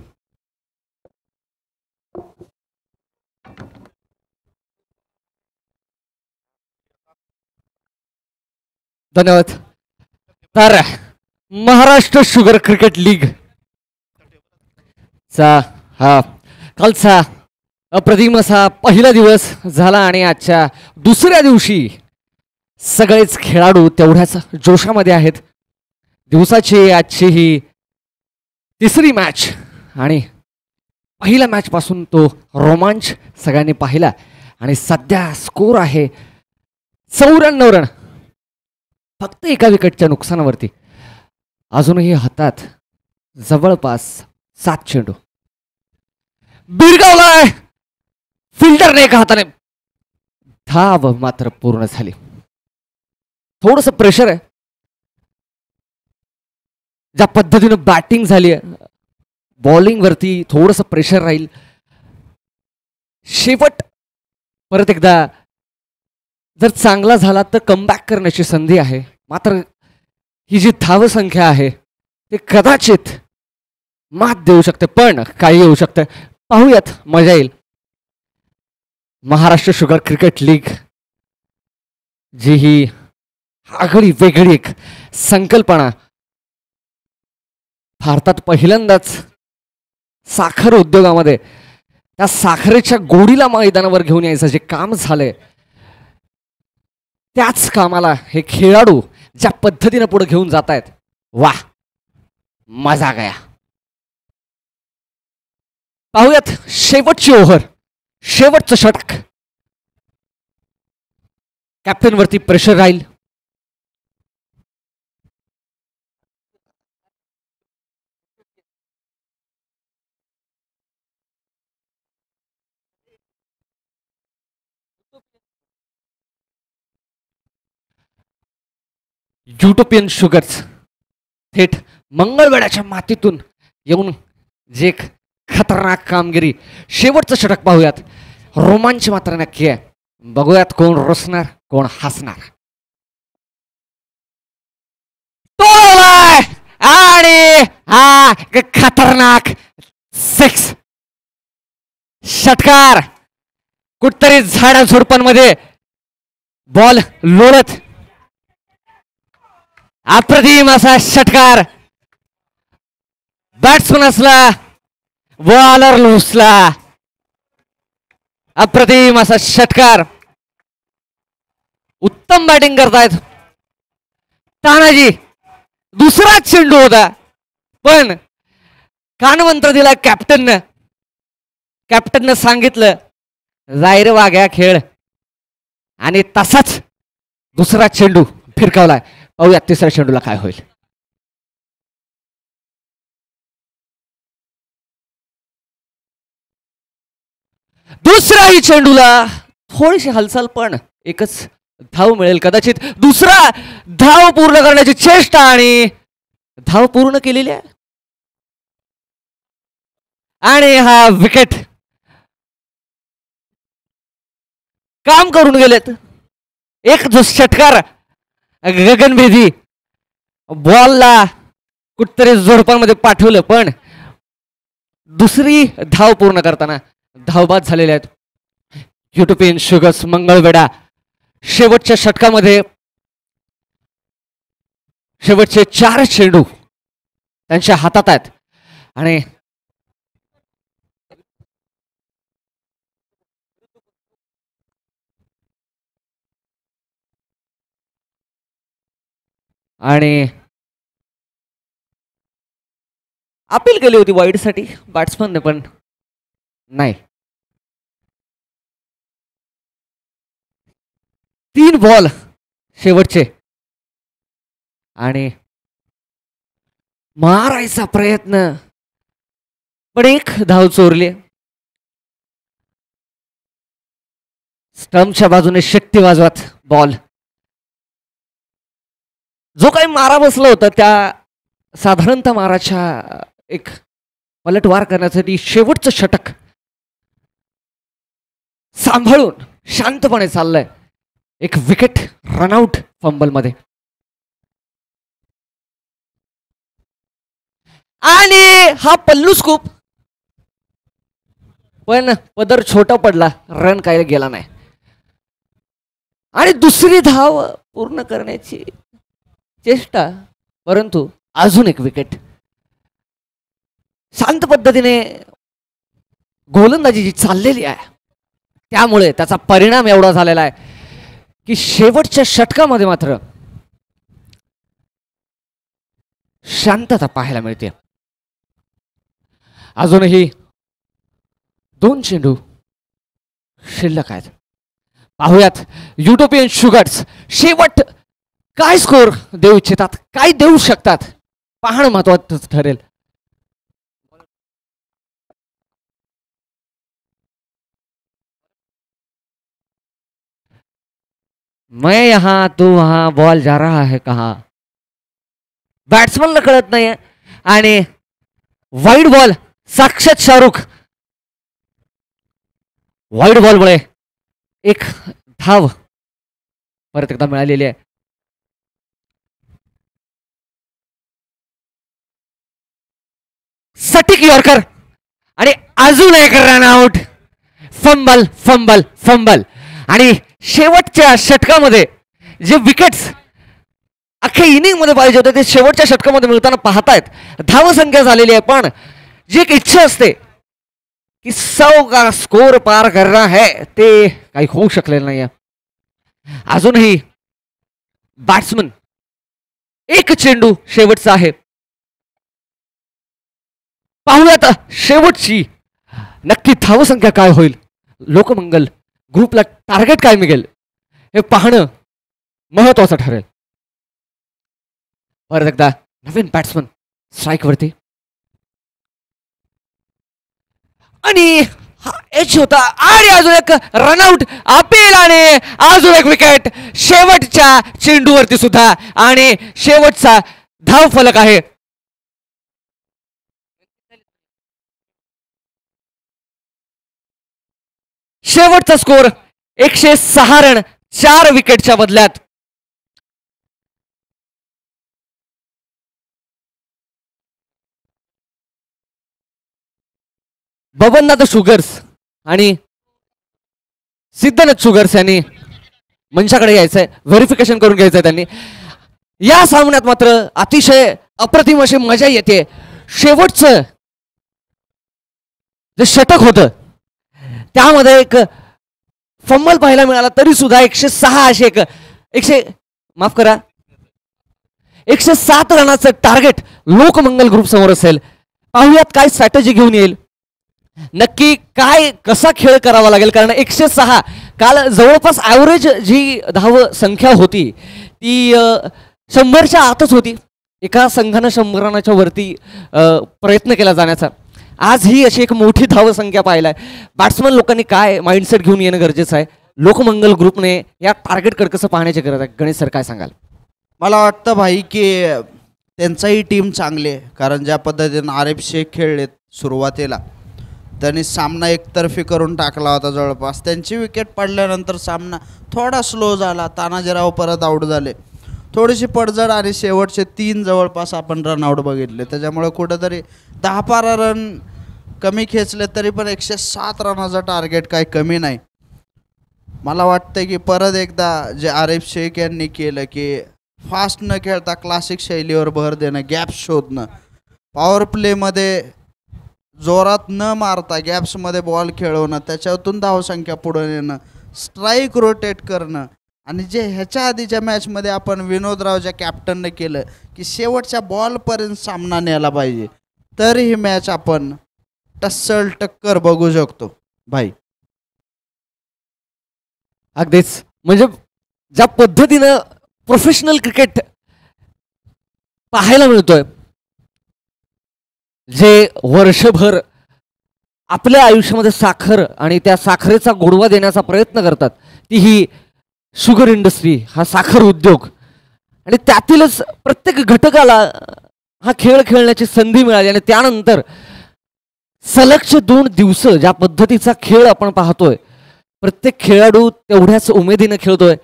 धन्यवाद. तर महाराष्ट्र शुगर क्रिकेट लीग चा हा कालचा अप्रतिम असा पहिला दिवस झाला आणि आजच्या दुसऱ्या दिवशी सगळेच खेळाडू तेवढ्याच जोशामध्ये आहेत. दिवसाची आजची ही तिसरी मॅच आणि पहिल्या मॅच पासून तो रोमांच सगळ्यांनी पाहिला आणि सध्या स्कोर आहे 94 रन. फक्त एका विकेटच्या नुकसानावरती अजूनही हातात जवळपास 7 चेंडू. बिरगावलाय फिल्डरने एका हाताने. धाव मात्र पूर्ण झाली. थोडस प्रेशर आहे. ज्या पद्धतीनं बॅटिंग झाली बॉलिंग वरती थोडस प्रेशर राहील. शेवट परत एकदा जर चांगला झाला तर कमबॅक करण्याची संधी आहे. मात्र ही जी धावसंख्या आहे ते कदाचित मात देऊ शकते, पण काही येऊ शकते. पाहूयात, मजा येईल. महाराष्ट्र शुगर क्रिकेट लीग जी ही आगळी वेगळी एक संकल्पना भारतात पहिल्यांदाच साखर उद्योगामध्ये त्या साखरेच्या गोडीला मैदानावर घेऊन यायचं जे काम झालंय त्याच कामाला हे खेळाडू ज्या पद्धतीने पुढे घेऊन जात आहेत, वाह मजा गया. पाहूयात शेवटची ओव्हर, शेवटचं षटक. कॅप्टन वरती प्रेशर राहील. युटोपियन शुगर्स थेट मंगळवेढ्याच्या मातीतून येऊन जे खतरनाक कामगिरी. शेवटचं षटक पाहूयात. रोमांच मात्र नक्की आहे. बघूयात कोण रुसणार कोण हसणार. आणि हा खतरनाक 6 षटकार. कुठतरी झाडा झुडपांमध्ये बॉल लोळत अप्रतिम असा षटकार. बॅट्समन असला बॉलर लुसला. अप्रतिम असा षटकार. उत्तम बॅटिंग करतायत तानाजी. दुसरा चेंडू होता पण कानमंत्र दिला कॅप्टननं. कॅप्टननं सांगितलं जाहीर वाग्या खेळ आणि तसाच दुसरा चेंडू फिरकावलाय. पाहूया तिसऱ्या चेंडूला काय होईल. दुसऱ्याही चेंडूला थोडीशी हालचाल पण एकच धाव मिळेल कदाचित. दुसरा धाव पूर्ण करण्याची चेष्टा आणि धाव पूर्ण केलेली आहे. आणि हा विकेट काम करून गेलेत. एक जो षटकार गगनभेदी बॉलला कुठतरी झोडपांमध्ये पाठवलं, पण दुसरी धाव पूर्ण करताना धावबाद झालेले आहेत युटोपियन शुगर्स मंगळवेढा. शेवटच्या षटकामध्ये शेवटचे 4 चेंडू त्यांच्या हातात आहेत आणि अपील केली होती वाईडसाठी बॅट्समनने, पण नाही. 3 बॉल शेवटचे आणि मारायचा प्रयत्न, पण 1 धाव चोरली. स्टंपच्या बाजूने शक्ती वाजवत बॉल. जो काही मारा बसला होता त्या साधारणतः माराच्या एक पलटवार करण्यासाठी शेवटचं षटक सांभाळून शांतपणे चाललंय. एक विकेट रनआउट फंबल मध्ये आणि हा पल्लू स्कूप, पण पदर छोटा पडला, रन काही गेला नाही आणि दुसरी धाव पूर्ण करण्याची चेष्टा, परंतु अजून एक विकेट. शांत पद्धतीने गोलंदाजी जी चाललेली आहे त्यामुळे त्याचा परिणाम एवढा झालेला आहे की शेवटच्या षटकामध्ये मात्र शांतता पाहायला मिळते. अजूनही 2 चेंडू शिल्लक आहेत. पाहूयात युटोपियन शुगर्स शेवट काय स्कोर देऊ इच्छितात, काय देऊ शकतात, पाहणं महत्वाचं ठरेल. मैं यहां तू वहां, बॉल जा रहा है कहा, बॅट्समनला कळत नाहीये आणि वाईड बॉल. साक्षात शाहरुख. वाईड बॉलमुळे 1 धाव परत एकदा मिळालेली आहे. सटीक यॉर्कर आणि अजून एक run out. Fumble fumble fumble आणि शेवटच्या षटकामध्ये जे विकेट्स अख्ख्या इनिंग मध्ये पाहिजे होते ते शेवटच्या षटकामध्ये मिळताना पाहतायत. धावसंख्या झालेली आहे, पण जी एक इच्छा असते की 100 का स्कोर पार करना है ते काही होऊ शकलेलं नाहीये. अजूनही बॅट्समन 1 चेंडू शेवटचा आहे. पाहूयात शेवटची नक्की धावसंख्या काय होईल, लोकमंगल ग्रुपला टार्गेट काय मिळेल हे पाहणं महत्वाचं ठरेल. परत एकदा नवीन बॅट्समन स्ट्राईक वरती आणि हा एच होता आणि अजून एक रनआउट अपील आणि अजून एक विकेट शेवटच्या चेंडूवरती सुद्धा आणि शेवटचा धाव फलक आहे. शेवटचा स्कोर 106 रन 4 विकेटच्या बदल्यात. बबननाथ शुगर्स आणि सिद्धनाथ शुगर्स यांनी मंचाकडे यायचंय, व्हेरिफिकेशन करून घ्यायचंय त्यांनी. या सामन्यात मात्र अतिशय अप्रतिम अशी मजा येते. शेवटचं जे षटक होतं त्यामध्ये एक फंबल पाहायला मिळाला, तरी सुद्धा 106 असे 107 रनाचं टार्गेट लोकमंगल ग्रुप समोर असेल. पाहूयात काय स्ट्रॅटेजी घेऊन येईल, नक्की काय कसा खेळ करावा लागेल, कारण 106 काल जवळपास ॲव्हरेज जी धाव संख्या होती ती 100च्या आतच होती. एका संघानं 100 रनाच्या वरती प्रयत्न केला जाण्याचा. आज ही अशी एक मोठी धाव संख्या पाहिलाय. बॅट्समन लोकांनी काय माइंडसेट घेऊन येणं गरजेचं आहे. लोकमंगल ग्रुपने या टार्गेटकडे कसं पाहण्याची गरज आहे, गणेश सर काय सांगाल? मला वाटतं भाई की त्यांचाही टीम चांगली आहे, कारण ज्या पद्धतीने आरिफ शेख खेळलेत सुरुवातीला त्यांनी सामना एकतर्फी करून टाकला होता जवळपास. त्यांची विकेट पडल्यानंतर सामना थोडा स्लो झाला. तानाजीराव परत आऊट झाले. थोडीशी पडझड आणि शेवटचे 3 जवळपास आपण रनआउट बघितले. त्याच्यामुळे कुठंतरी 10-12 रन कमी खेचले तरी पण 107 रनाचं टार्गेट काही कमी नाही. मला वाटतं की परत एकदा जे आरिफ शेख यांनी केलं की फास्ट न खेळता क्लासिक शैलीवर भर देणं, गॅप शोधणं, पॉवर प्लेमध्ये जोरात न मारता गॅप्समध्ये बॉल खेळवणं, त्याच्यातून धावसंख्या पुढे नेणं, स्ट्राईक रोटेट करणं आणि जे ह्याच्या आधीच्या मॅचमध्ये आपण विनोदरावच्या कॅप्टनने केलं की शेवटच्या बॉलपर्यंत सामना न्यायला पाहिजे, तर ही मॅच आपण टस्सल टक्कर बघू शकतो भाई. अगदीच म्हणजे ज्या पद्धतीनं प्रोफेशनल क्रिकेट पाहायला मिळतोय, जे वर्षभर आपल्या आयुष्यामध्ये साखर आणि त्या साखरेचा गोडवा देण्याचा प्रयत्न करतात, ती ही शुगर इंडस्ट्री, हा साखर उद्योग, आणि त्यातीलच प्रत्येक घटकाला हा खेळ खेळण्याची संधी मिळाली आणि त्यानंतर सलगचे 2 दिवस ज्या पद्धतीचा खेळ आपण पाहतोय, प्रत्येक खेळाडू तेवढ्याच उमेदीने खेळतोय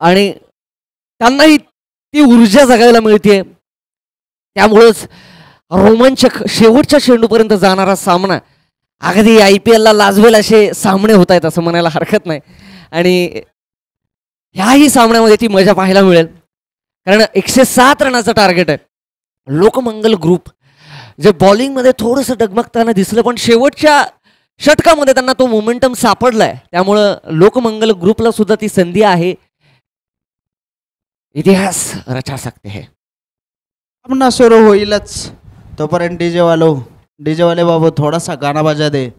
आणि त्यांनाही ती ऊर्जा जगायला मिळते. त्यामुळंच रोमांचक शेवटच्या चेंडूपर्यंत जाणारा सामना अगदी IPL ला लाजवेल असे सामने होत आहेत असं म्हणायला हरकत नाही. आणि ह्याही सामन्यामध्ये ती मजा पाहायला मिळेल, कारण 107 रनाचं टार्गेट आहे. लोकमंगल ग्रुप जे बॉलिंगमध्ये थोडंसं डगमगताना दिसलं, पण शेवटच्या षटकामध्ये त्यांना तो मोमेंटम सापडलाय. त्यामुळं लोकमंगल ग्रुपला सुद्धा ती संधी आहे, इतिहास रचा सकते है. सामना सुरू होईलच तोपर्यंत डीजे वाले बाबू थोडासा गाणं बाजा दे.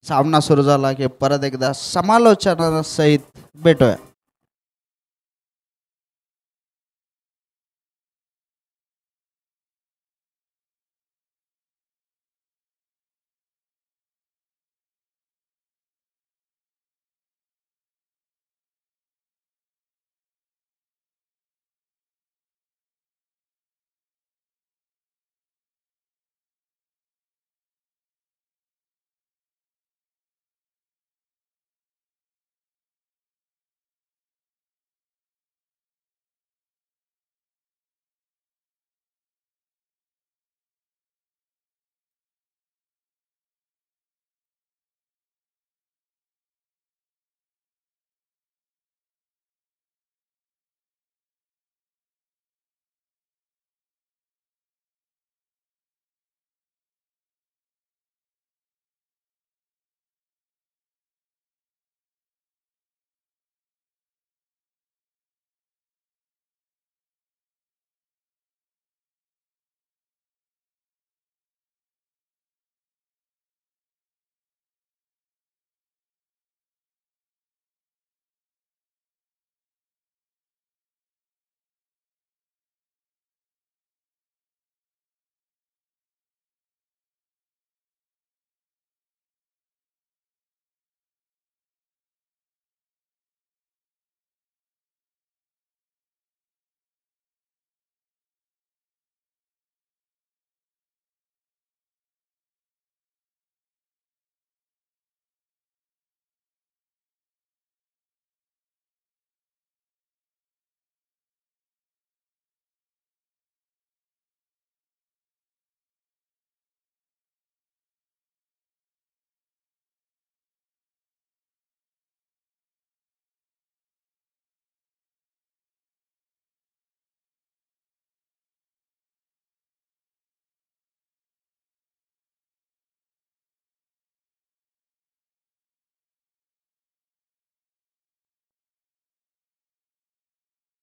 सामना सुरू झाला की परत एकदा समालोचनासहित भेटूया.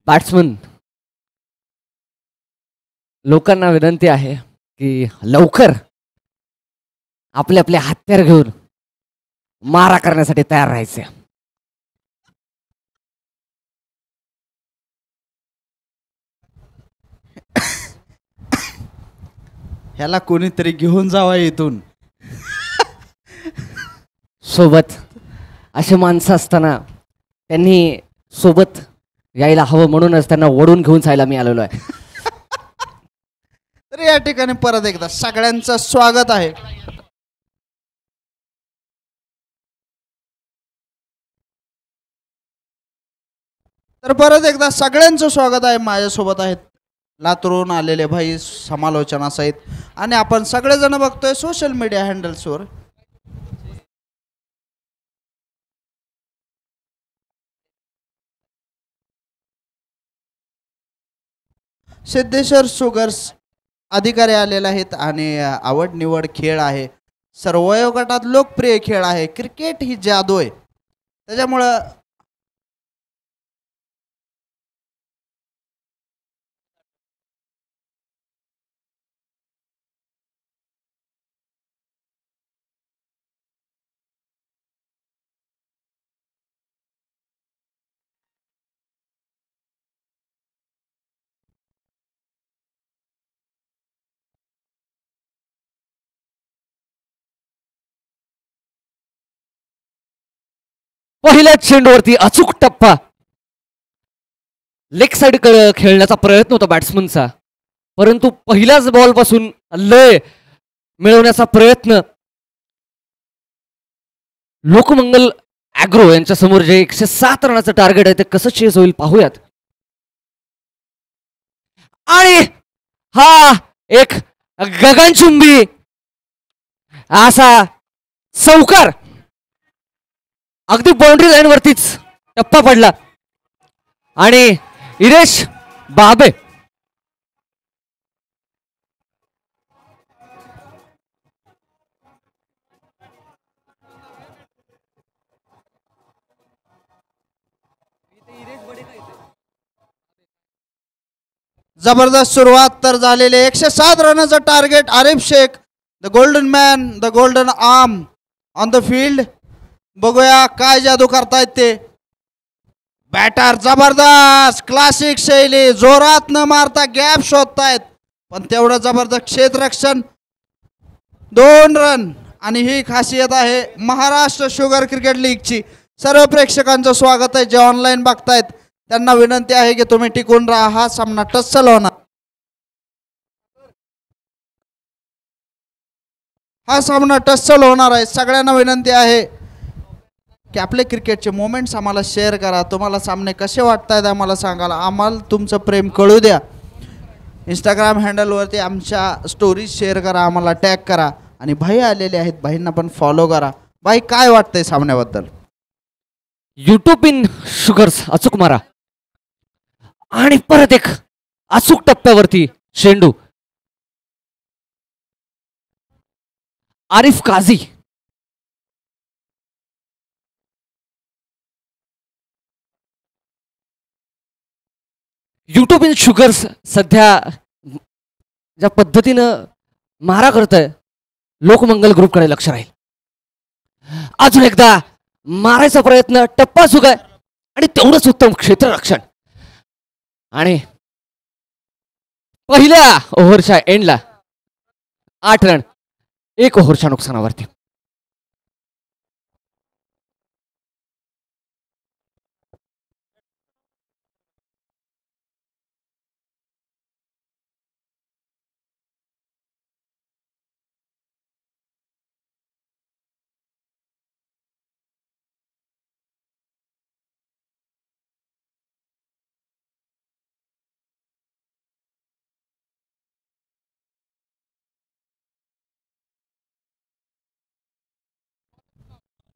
बॅट्समन लोकांना विनंती आहे की लवकर आपले आपले हत्यार घेऊन मारा करण्यासाठी तयार राहायचे. ह्याला कोणीतरी घेऊन जावा इथून. सोबत असे माणसं असताना त्यांनी सोबत यायला हवं, म्हणूनच त्यांना ओढून घेऊन जायला मी आलेलो आहे. तर या ठिकाणी परत एकदा सगळ्यांचं स्वागत आहे. तर परत एकदा सगळ्यांचं स्वागत आहे. माझ्यासोबत आहेत लातूरून आलेले भाई समालोचनासहित आणि आपण सगळेजण बघतोय सोशल मीडिया हँडल्सवर. सिद्धेश्वर शुगर्स अधिकारी आलेले आहेत आणि आवड निवड खेळ आहे. सर्व वयोगटात लोकप्रिय खेळ आहे. क्रिकेट ही जादू आहे. त्याच्यामुळं पहिल्याच चेंडूवरती अचूक टप्पा. लेग साइड खेळण्याचा प्रयत्न होता बॅट्समनचा, परंतु पहिल्याच बॉल पासून लय मिळवण्याचा प्रयत्न लोकमंगल ॲग्रो यांच्या समोर जे 107 रनाचं टार्गेट आहे ते कसं चेस होईल पाहूयात. आणि हा एक गगनचुंबी असा चौकार अगदी बाउंड्री लाईन वरतीच टप्पा पडला आणि इरेश बाबे जबरदस्त सुरुवात तर झालेली. 107 रनाचं target. Arif Shaikh the golden man, the golden arm on the field. बघूया काय जादू करतायत ते. बॅटर जबरदस्त क्लासिक शैली, जोरात न मारता गॅप शोधतायत, पण तेवढं जबरदस्त क्षेत्ररक्षण. 2 रन आणि ही खासियत आहे महाराष्ट्र शुगर क्रिकेट लीगची. सर्व प्रेक्षकांचं स्वागत आहे. जे ऑनलाईन बघतायत त्यांना विनंती आहे की तुम्ही टिकून राहा. हा सामना टस्सल होणार. हा सामना टस्सल होणार आहे. सगळ्यांना विनंती आहे की आपले क्रिकेटचे मोमेंट्स आम्हाला शेअर करा. तुम्हाला सामने कसे वाटतायत आम्हाला सांगायला. आम्हाला तुमचं प्रेम कळू द्या. इंस्टाग्राम हँडलवरती आमच्या स्टोरीज शेअर करा, आम्हाला टॅग करा. आणि भाई आलेले आहेत, भाईंना पण फॉलो करा. भाई काय वाटतंय सामन्याबद्दल? युट्यूब इन शुगर्स अचूक मारा आणि परत एक अचूक टप्प्यावरती चेंडू. आरिफ काझी युट्यूब इन शुगर्स सध्या ज्या पद्धतीनं मारा करतोय लोकमंगल ग्रुपकडे लक्ष राहील. अजून एकदा मारायचा प्रयत्न, टप्पा चुक आहे आणि तेवढंच उत्तम क्षेत्ररक्षण. आणि पहिल्या ओव्हरच्या एंडला 8 रन 1 ओव्हरच्या नुकसानावरती.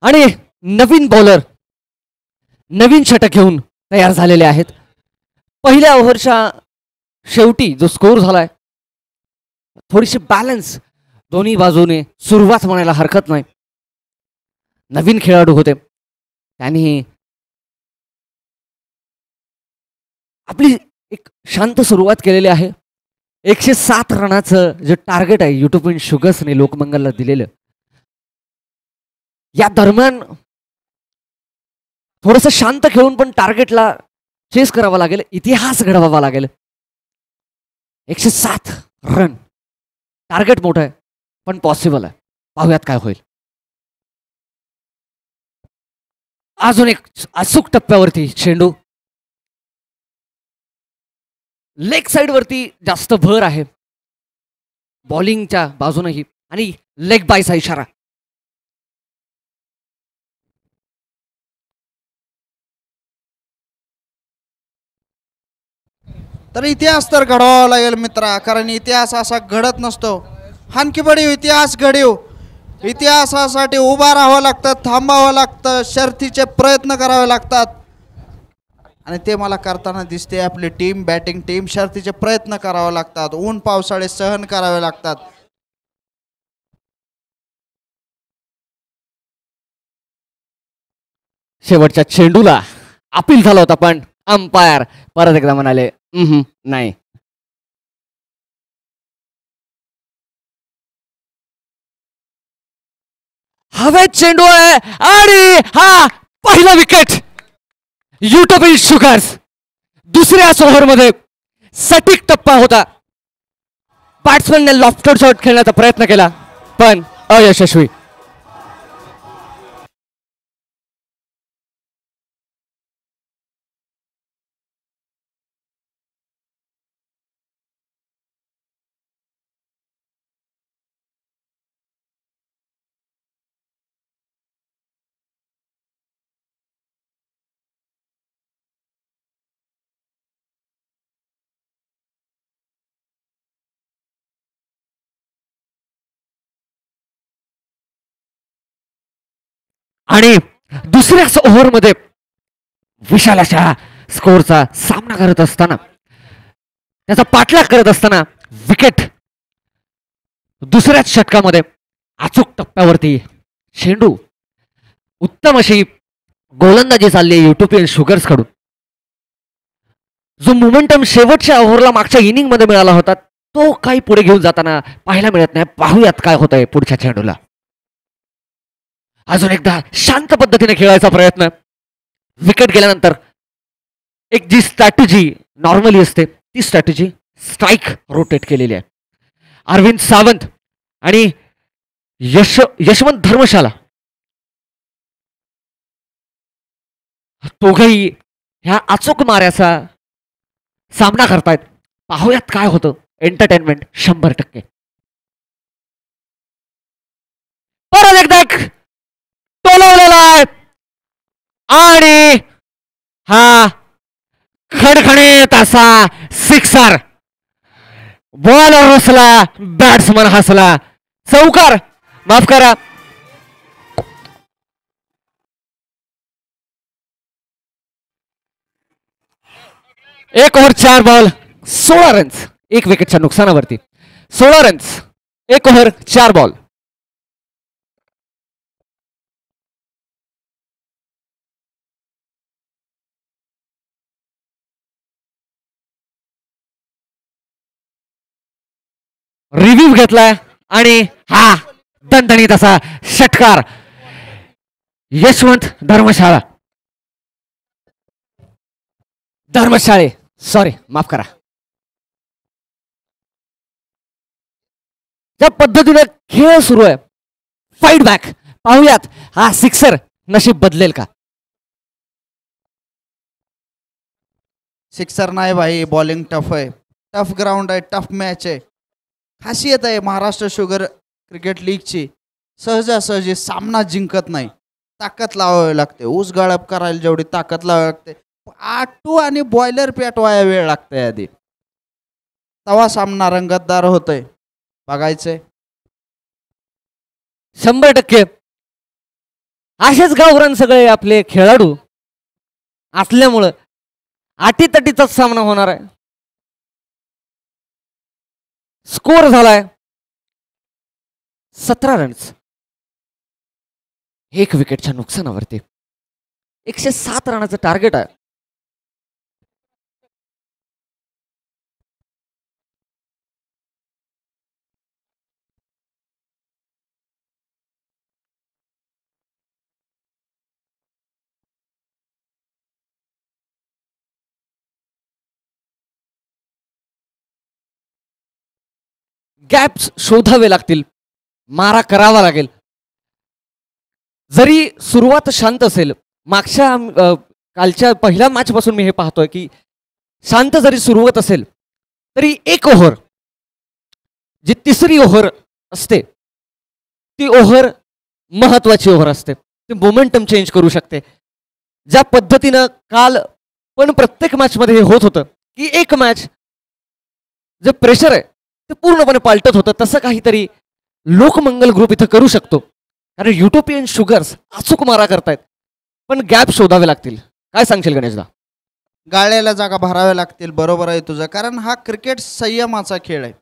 आणि नवीन बॉलर नवीन षटक घेऊन तयार झालेले आहेत. पहिल्या ओव्हरच्या शेवटी जो स्कोर झालाय थोडीशी बॅलन्स दोन्ही बाजूने सुरुवात म्हणायला हरकत नाही. नवीन खेळाडू होते, त्यांनी आपली एक शांत सुरुवात केलेली आहे. 107 रनाचं जे टार्गेट आहे युट्यूब इन शुगर्सने लोकमंगलला दिलेलं, या दरम्यान थोडस शांत खेळून पण टार्गेटला चेस करावा लागेल, इतिहास घडवावा लागेल. 107 रन टार्गेट मोठं आहे पण पॉसिबल आहे. पाहूयात काय होईल. अजून एक अचूक टप्प्यावरती चेंडू. लेग साइड वरती जास्त भर आहे बॉलिंगच्या बाजूनही आणि लेग बायचा इशारा. तर इतिहास तर घडवावा लागेल मित्रा, कारण इतिहास असा घडत नसतो. आणखी बडी इतिहास घडीव. इतिहासासाठी उभा राहावं लागतं, थांबावं लागतं, शर्थीचे प्रयत्न करावे लागतात आणि ते मला करताना दिसते. आपली टीम, बॅटिंग टीम, शर्थीचे प्रयत्न करावे लागतात, ऊन पावसाळे सहन करावे लागतात. शेवटच्या चेंडूला अपील झाला होता पण अंपायर परत एकदा म्हणाले नाही. हवेत चेंडू आहे आणि हा पहिला विकेट युटोपियन शुगर्स. दुसऱ्याच ओव्हरमध्ये सटीक टप्पा होता. बॅट्समनने लॉफ्टेड शॉट खेळण्याचा प्रयत्न केला पण अयशस्वी. आणि दुसऱ्याच ओव्हरमध्ये विशाल अशा स्कोरचा सामना करत असताना, त्याचा पाठलाग करत असताना विकेट. दुसऱ्याच षटकामध्ये अचूक टप्प्यावरती चेंडू. उत्तम अशी गोलंदाजी चालली आहे युटोपियन शुगर्स कडून. जो मोमेंटम शेवटच्या ओव्हरला मागच्या इनिंग मध्ये मिळाला होता तो काही पुढे घेऊन जाताना पाहायला मिळत नाही. पाहूयात काय होतंय पुढच्या चेंडूला. अजून एकदा शांत पद्धतीने खेळायचा प्रयत्न. विकेट गेल्यानंतर एक जी स्ट्रॅटेजी नॉर्मली असते ती स्ट्रॅटेजी स्ट्राईक रोटेट केलेली आहे. अरविंद सावंत आणि यशवंत धर्मशाला दोघही ह्या अचूक माऱ्याचा सामना करतायत. पाहूयात काय होतं. एंटरटेनमेंट 100%. परत एकदा टोलवलेला आहे आणि हा खणखणीत असा सिक्सर. बॉलर हसला, बॅट्समन हसला. चौकार, माफ करा, एक over 4 ball 16 runs, 1 विकेटच्या नुकसानावरती. 16 runs 1 over 4 ball. Review घेतलाय आणि हा दणदणीत असा षटकार यशवंत धर्मशाळे सॉरी माफ करा. ज्या पद्धतीने खेळ सुरू आहे, फाईट बॅक. पाहूयात हा सिक्सर नशीब बदलेल का. सिक्सर नाही भाई, बॉलिंग टफ आहे, टफ ग्राउंड आहे, टफ मॅच आहे. खासियत आहे महाराष्ट्र शुगर क्रिकेट लीगची. सहजासहजी सामना जिंकत नाही, ताकद लावावी लागते. ऊस गाळप करायला जेवढी ताकद लावावी लागते, आटू आणि बॉयलर पेटवाया वेळ लागतंय आधी, तवा सामना रंगतदार होतोय. बघायचंय 100%. असेच गावरान सगळे आपले खेळाडू असल्यामुळं अटीतटीचाच सामना होणार आहे. स्कोर झालाय 17 रन्स, 1 विकेटच्या नुकसानावरती. 107 रनाचं टार्गेट आहे. गॅप्स शोधावे लागतील, मारा करावा लागेल. जरी सुरुवात शांत असेल, मागच्या कालच्या पहिल्या मॅच पासून मी हे पाहतोय की शांत जरी सुरुवात असेल तरी 1 ओव्हर, जी तिसरी ओव्हर असते ती ओव्हर महत्वाची ओव्हर असते. ती मोमेंटम चेंज करू शकते. ज्या पद्धतीनं काल पण प्रत्येक मॅच मध्ये हे होत होतं की एक मॅच जे प्रेशर आहे ते पूर्णपणे पालटत होतं. तसं काहीतरी लोकमंगल ग्रुप इथं करू शकतो. कारण युटोपियन शुगर्स अचूक मारा करतायत, पण गॅप शोधावे लागतील. काय सांगशील गणेशदा? गाळ्याला जागा भराव्या लागतील. बरोबर आहे तुझं. कारण हा क्रिकेट संयमाचा खेळ आहे.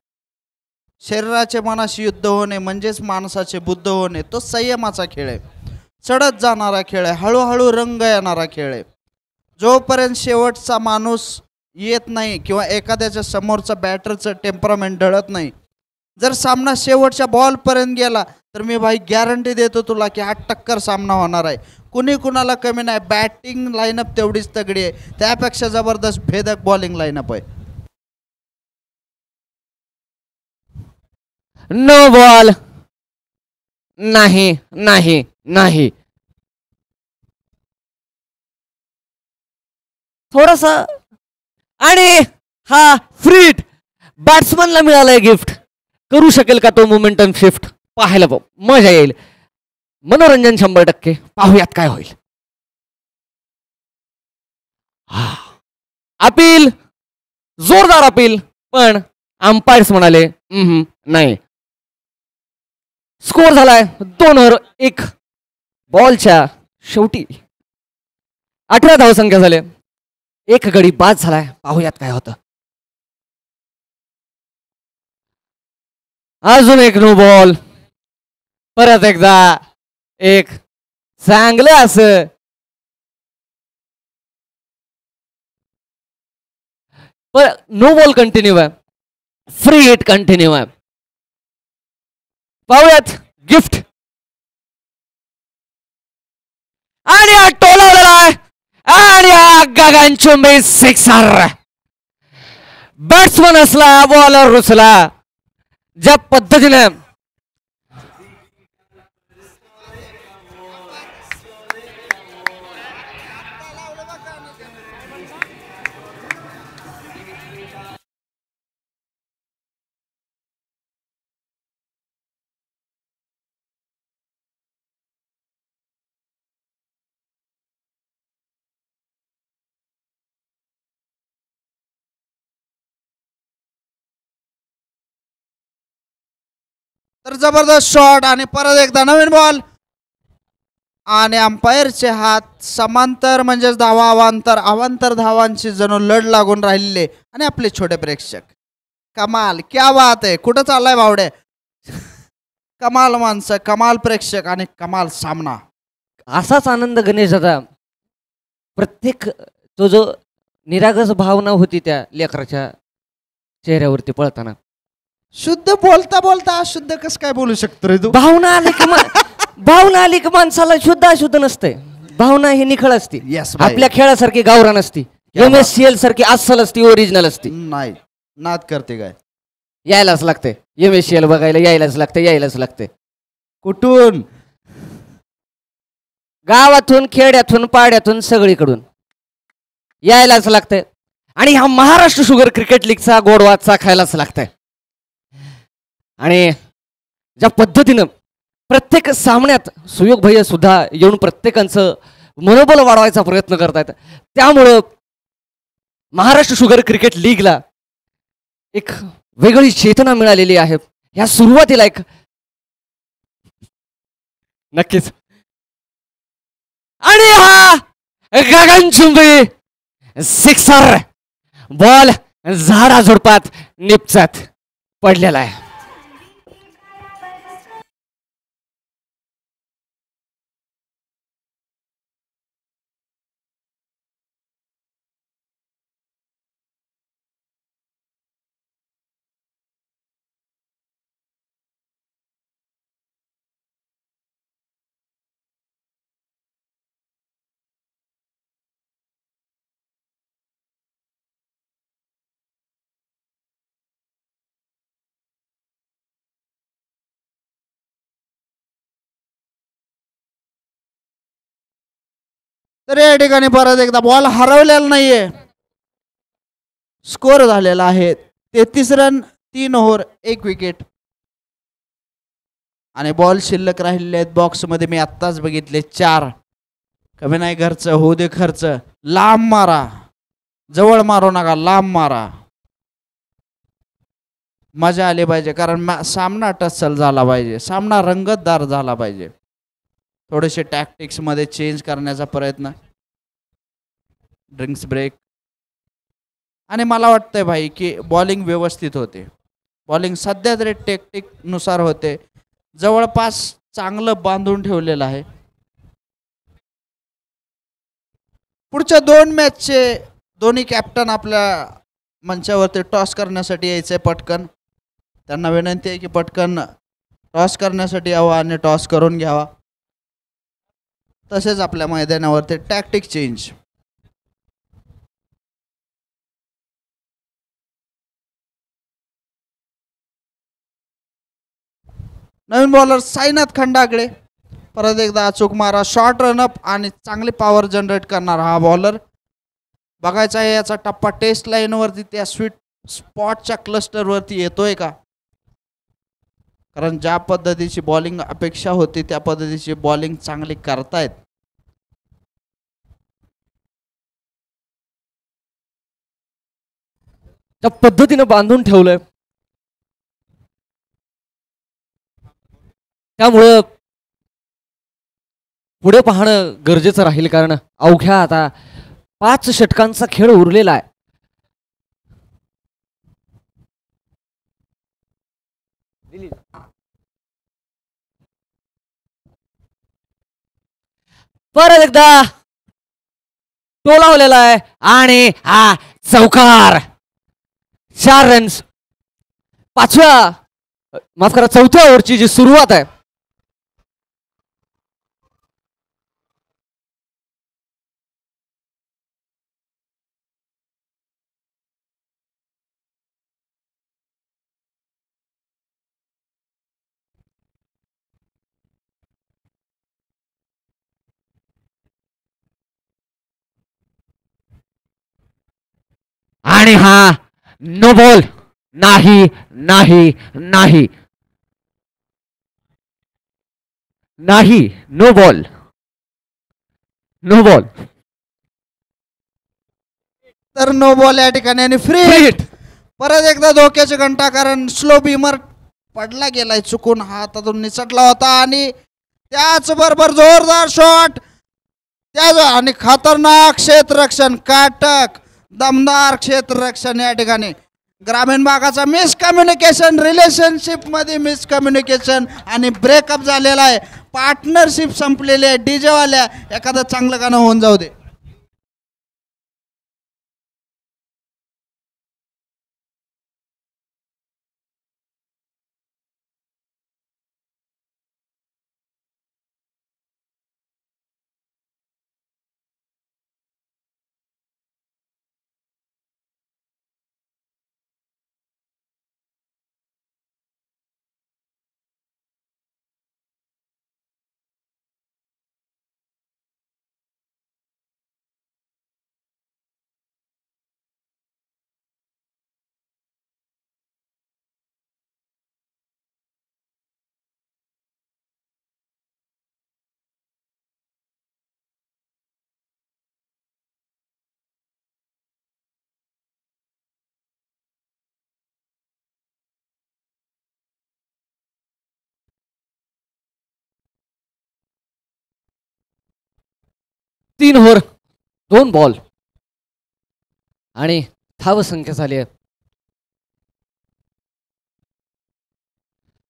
शरीराचे मनाशी युद्ध होणे म्हणजेच माणसाचे बुद्ध होणे, तो संयमाचा खेळ आहे. चढत जाणारा खेळ आहे. हळूहळू रंग येणारा खेळ आहे. जोपर्यंत शेवटचा माणूस येत नाही किंवा एखाद्याच्या समोरचा बॅटरचं टेम्परामेंट ढळत नाही, जर सामना शेवटच्या बॉलपर्यंत गेला तर मी भाई गॅरंटी देतो तुला की 8 टक्कर सामना होणार आहे. कुणी कुणाला कमी नाही. बॅटिंग लाईनअप तेवढीच तगडी आहे. त्यापेक्षा जबरदस्त भेदक बॉलिंग लाईनअप आहे. No ball. नाही नाही नाही. थोडासा आणि हा फ्रीट बॅट्समनला मिळालाय गिफ्ट. करू शकेल का तो मोमेंटम शिफ्ट? पाहायला मजा येईल. मनोरंजन 100%. पाहूयात काय होईल. अपील, जोरदार अपील, पण अंपायर्स म्हणाले नाही. स्कोर झालाय 2-1. बॉलच्या शेवटी 18 धावसंख्या झाले. एक गडी बाद झालाय. पाहूयात काय होतं. अजून एक नो बॉल. परत एकदा एक चांगलं असं नो बॉल कंटिन्यू आहे. फ्री हिट कंटिन्यू आहे. पाहूयात गिफ्ट. आणि हा टोलावलेला आहे आणि हा गगनचुंबी सिक्सर. बॅट्समन असला, बॉलर रुसला. ज्या पद्धतीने तर जबरदस्त शॉट आणि परत एकदा नवीन बॉल आणि अंपायरचे हात समांतर म्हणजेच धावा अवांतर, अवांतर धावांची जणू लढ लागून राहिलेले. आणि आपले छोटे प्रेक्षक, कमाल, क्या बात आहे. कुठं चाललाय बावडे? कमाल माणसं, कमाल प्रेक्षक आणि कमाल सामना. असाच आनंद गणेश दादा प्रत्येक तो जो निरागस भावना होती त्या लेकराच्या चेहऱ्यावरती पळताना. शुद्ध बोलता बोलता अशुद्ध कसं काय बोलू शकतो रे तू? भावना आली की भावना आली की माणसाला शुद्ध अशुद्ध नसते. भावना ही निखळ असती. Yes, आपल्या खेळासारखी गावरान असती. MSCL सारखी अस्सल असती, ओरिजिनल असती. नाही, नाद करते काय? यायलाच लागते MSCL बघायला. यायलाच लागते. कुठून? गावातून, खेड्यातून, पाड्यातून, सगळीकडून यायलाच लागतंय. आणि हा महाराष्ट्र शुगर क्रिकेट लीगचा गोडवा चाखायलाच लागतंय. आणि ज्या पद्धतीनं प्रत्येक सामन्यात सुयोग भैया सुद्धा येऊन प्रत्येकांचं मनोबल वाढवायचा प्रयत्न करतायत, त्यामुळं महाराष्ट्र शुगर क्रिकेट लीगला एक वेगळी चेतना मिळालेली आहे. या सुरुवातीला एक नक्कीच. आणि हा गगनचुंबी सिक्सर बॉल झाडाझुडपात निपचत पडलेला आहे. तर या ठिकाणी परत एकदा बॉल हरवलेला नाहीये. स्कोर झालेला आहे 33 रन, 3 ओव्हर, 1 विकेट. आणि बॉल शिल्लक राहिलेले आहेत बॉक्समध्ये. मी आत्ताच बघितले 4. कमी नाही घरचं, होऊ दे खर्च. लांब मारा, जवळ मारू नका, लांब मारा. मजा आली पाहिजे, कारण सामना टसल झाला पाहिजे, सामना रंगतदार झाला पाहिजे. थोडेसे टॅक्टिक्स मध्ये चेंज करण्याचा प्रयत्न. Drinks break. आणि मला वाटतंय भाई की बॉलिंग व्यवस्थित होते. बॉलिंग सध्या तरी टेक्टिक नुसार होते, जवळपास चांगलं बांधून ठेवलेलं आहे. पुढच्या 2 मॅचचे दोन्ही कॅप्टन आपल्या मंचावरती टॉस करण्यासाठी यायचंय पटकन. त्यांना विनंती आहे की पटकन टॉस करण्यासाठी यावं आणि टॉस करून घ्यावा. तसेच आपल्या मैदानावरती टॅक्टिक चेंज. नवीन बॉलर साईनाथ खंडागळे. परत एकदा अचूक मारा, शॉर्ट रनअप आणि चांगली पॉवर जनरेट करणारा हा बॉलर. बघायचा आहे याचा टप्पा टेस्ट लाईनवरती त्या स्वीट स्पॉटच्या क्लस्टरवरती येतोय का, कारण ज्या पद्धतीची बॉलिंग अपेक्षा होती त्या पद्धतीची बॉलिंग चांगली करतायत. त्या पद्धतीनं बांधून ठेवलंय, त्यामुळं पुढे पाहणं गरजेचं राहील, कारण अवघ्या आता 5 षटकांचा खेळ उरलेला आहे. परत एकदा टोलावलेला आहे आणि हा चौकार. 4 रन्स. 4थ्या ओव्हरची जी सुरुवात आहे, आणि हा नो बॉल. नाही नाही नाही नाही, नो बॉल, नो बॉल. तर नो बॉल या ठिकाणी आणि फ्री हिट. परत एकदा धोक्याची घंटा, कारण स्लो बीमर पडला गेलाय चुकून, हातातून निसटला होता आणि त्याचबरोबर जोरदार शॉट आणि खतरनाक क्षेत्ररक्षण, काटक दमदार क्षेत्ररक्षण. या ठिकाणी ग्रामीण भागाचा मिसकम्युनिकेशन, रिलेशनशिप मध्ये मिसकम्युनिकेशन आणि ब्रेकअप झालेला आहे. पार्टनरशिप संपलेली आहे. डीजे वाल्या एखादं चांगलं गाणं होऊन जाऊ दे. तीन ओव्हर 2 बॉल आणि धाव संख्या झाली आहे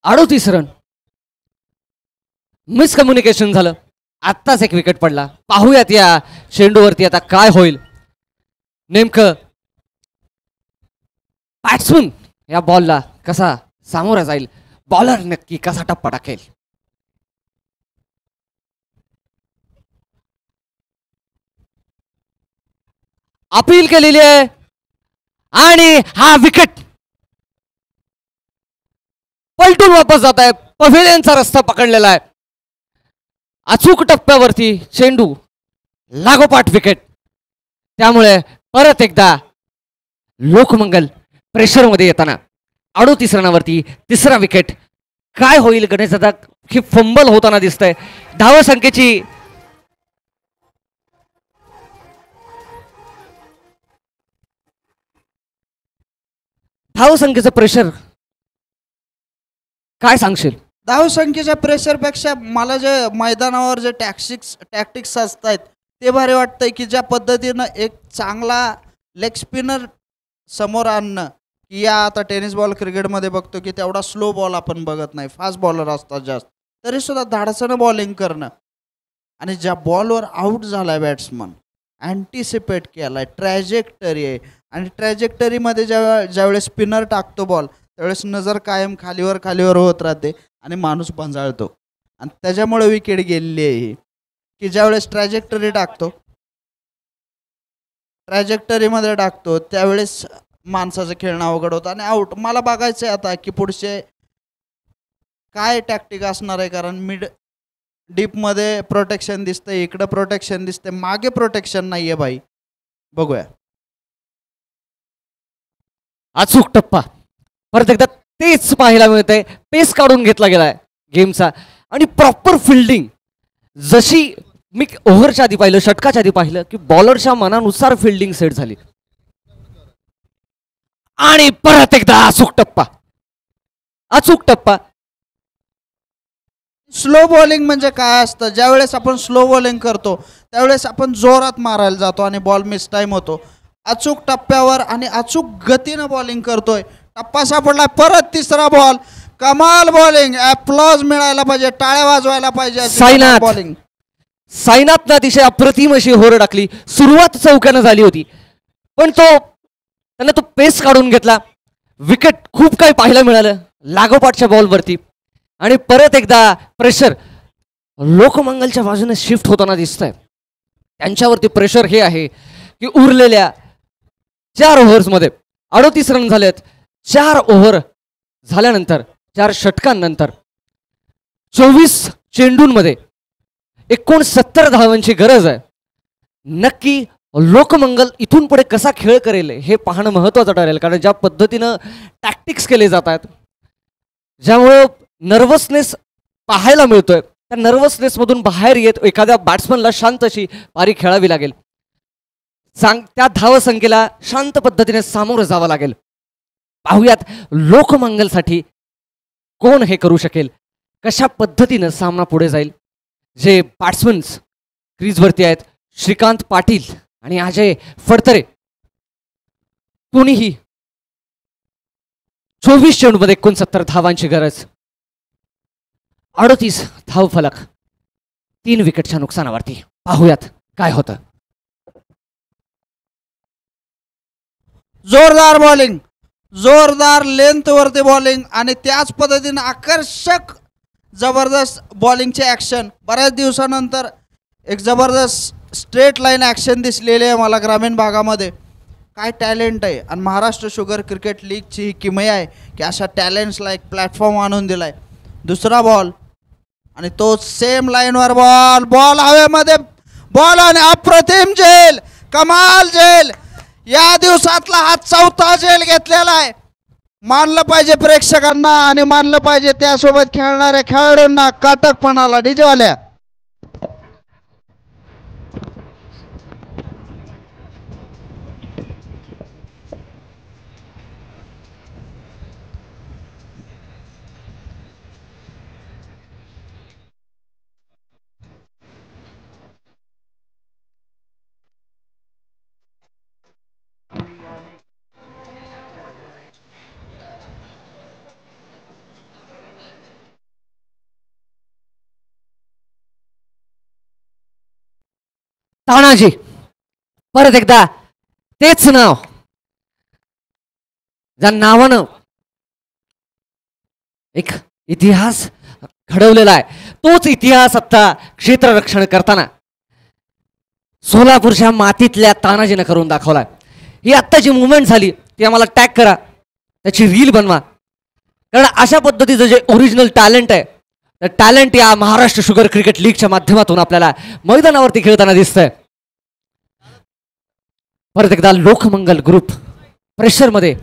38 रन. मिसकम्युनिकेशन झालं. आत्ताच एक विकेट पडला. पाहूयात या चेंडूवरती आता काय होईल. नेमकं बॅट्समन या बॉलला कसा सामोरा जाईल, बॉलर नक्की कसा टप्पा टाकेल. अपील केलेली आहे आणि हा विकेट पलटून वापस जात आहे. पवेलियनचा रस्ता पकडलेला आहे. अचूक टप्प्यावरती चेंडू, लागोपाठ विकेट. त्यामुळे परत एकदा लोकमंगल प्रेशरमध्ये येताना 38 रनावरती तिसरा विकेट. काय होईल गणेश दादा, ही फंबल होताना दिसतंय. धाव संख्येची धाव संख्येचं प्रेशर काय सांगशील? धावसंख्येच्या प्रेशरपेक्षा मला जे मैदानावर जे टॅक्टिक्स असतात ते भारी वाटतंय की ज्या पद्धतीनं एक चांगला लेग स्पिनर समोर आणणं की या आता टेनिस बॉल क्रिकेटमध्ये बघतो की तेवढा स्लो बॉल आपण बघत नाही, फास्ट बॉलर असतात जास्त, तरीसुद्धा धाडसानं बॉलिंग करणं आणि ज्या बॉलवर आऊट झाला आहे बॅट्समन अँटिसिपेट केला आहे, ट्रॅजेक्टरी आहे आणि ट्रॅजेक्टरीमध्ये ज्यावेळेस स्पिनर टाकतो बॉल त्यावेळेस नजर कायम खालीवर होत राहते आणि माणूस पंजाळतो आणि त्याच्यामुळे विकेट गेलेली आहे ही की ज्यावेळेस ट्रॅजेक्टरीमध्ये टाकतो त्यावेळेस माणसाचं खेळणं अवघड होतं आणि आऊट. मला बघायचं आहे आता की पुढचे काय टॅक्टिक असणार आहे, कारण मिड डीपमध्ये प्रोटेक्शन दिसतंय, इकडं प्रोटेक्शन दिसतंय, मागे प्रोटेक्शन नाही आहे भाई. बघूया. अचूक टप्पा परत एकदा तेच पाहायला मिळतंय. पेस काढून घेतला गेलाय गेमचा आणि प्रॉपर फिल्डिंग. जशी मी ओव्हरच्या आधी पाहिलं, षटकाच्या आधी पाहिलं की बॉलरच्या मनानुसार फिल्डिंग सेट झाली आणि परत एकदा अचूक टप्पा. स्लो बॉलिंग म्हणजे काय असतं, ज्यावेळेस आपण स्लो बॉलिंग करतो त्यावेळेस आपण जोरात मारायला जातो आणि बॉल मिस टाइम होतो. अचूक टप्प्यावर आणि अचूक गतीनं बॉलिंग करतोय. टप्पा सापडला, परत तिसरा बॉल, कमाल बॉलिंग, ॲप्लॉज मिळायला पाहिजे, टाळ्या वाजवायला पाहिजे. साईनाथनं अतिशय अप्रतिम अशी होर टाकली. सुरुवात चौक्यानं झाली होती पण त्यांना तो पेस काढून घेतला. विकेट खूप काही पाहायला मिळालं लागोपाठच्या बॉलवरती आणि परत एकदा प्रेशर लोकमंगलच्या बाजूने शिफ्ट होताना दिसतंय. त्यांच्यावरती प्रेशर हे आहे की उरलेल्या 4 ओव्हर्समध्ये 38 रन झालेत. 4 ओव्हर झाल्यानंतर 4 षटकांनंतर 24 चेंडूंमध्ये 69 धावांची गरज आहे. नक्की लोकमंगल इथून पुढे कसा खेळ करेल हे पाहणं महत्त्वाचं ठरेल, कारण ज्या पद्धतीनं टॅक्टिक्स केले जात आहेत ज्यामुळं नर्वसनेस पाहायला मिळतोय, त्या नर्वसनेसमधून बाहेर येत एखाद्या बॅट्समनला शांत अशी पारी खेळावी लागेल. त्या धावसंख्येला शांत पद्धतीने सामोरं जावं लागेल. पाहूयात लोकमंगलसाठी कोण हे करू शकेल, कशा पद्धतीनं सामना पुढे जाईल. जे बॅट्समन्स क्रीजवरती आहेत श्रीकांत पाटील आणि अजय फडतरे, कोणीही 24 चेंडूमध्ये 69 धावांची गरज, 38 धावफलक, 3 विकेटच्या नुकसानावरती. पाहूयात काय होतं. जोरदार बॉलिंग, जोरदार लेंथवरती बॉलिंग आणि त्याच पद्धतीने आकर्षक जबरदस्त बॉलिंगचे ॲक्शन. बऱ्याच दिवसानंतर एक जबरदस्त स्ट्रेट लाईन ॲक्शन दिसलेली आहे मला ग्रामीण भागामध्ये. काय टॅलेंट आहे आणि महाराष्ट्र शुगर क्रिकेट लीगची ही किमया आहे की अशा टॅलेंट्सला एक प्लॅटफॉर्म आणून दिला आहे. दुसरा बॉल आणि तो सेम लाईनवर बॉल हवेमध्ये, बॉल आणि अप्रतिम झेल, कमाल झेल. या दिवसातला हा 4था झेल घेतलेला आहे. मानलं पाहिजे प्रेक्षकांना आणि मानलं पाहिजे त्यासोबत खेळणाऱ्या खेळाडूंना, काटकपणाला. डीजेवाल्या तानाजी, परत एकदा तेच नाव, ज्या नावानं एक इतिहास घडवलेला आहे, तोच इतिहास आता क्षेत्ररक्षण करताना सोलापूरच्या मातीतल्या तानाजीनं करून दाखवलाय. ही आत्ता जी मुवमेंट झाली ती आम्हाला टॅग करा, त्याची रील बनवा, कारण अशा पद्धतीचं जे ओरिजिनल टॅलेंट आहे तर टॅलेंट या महाराष्ट्र शुगर क्रिकेट लीगच्या माध्यमातून आपल्याला मैदानावरती खेळताना दिसतंय. परत एकदा लोकमंगल ग्रुप प्रेशरमध्ये,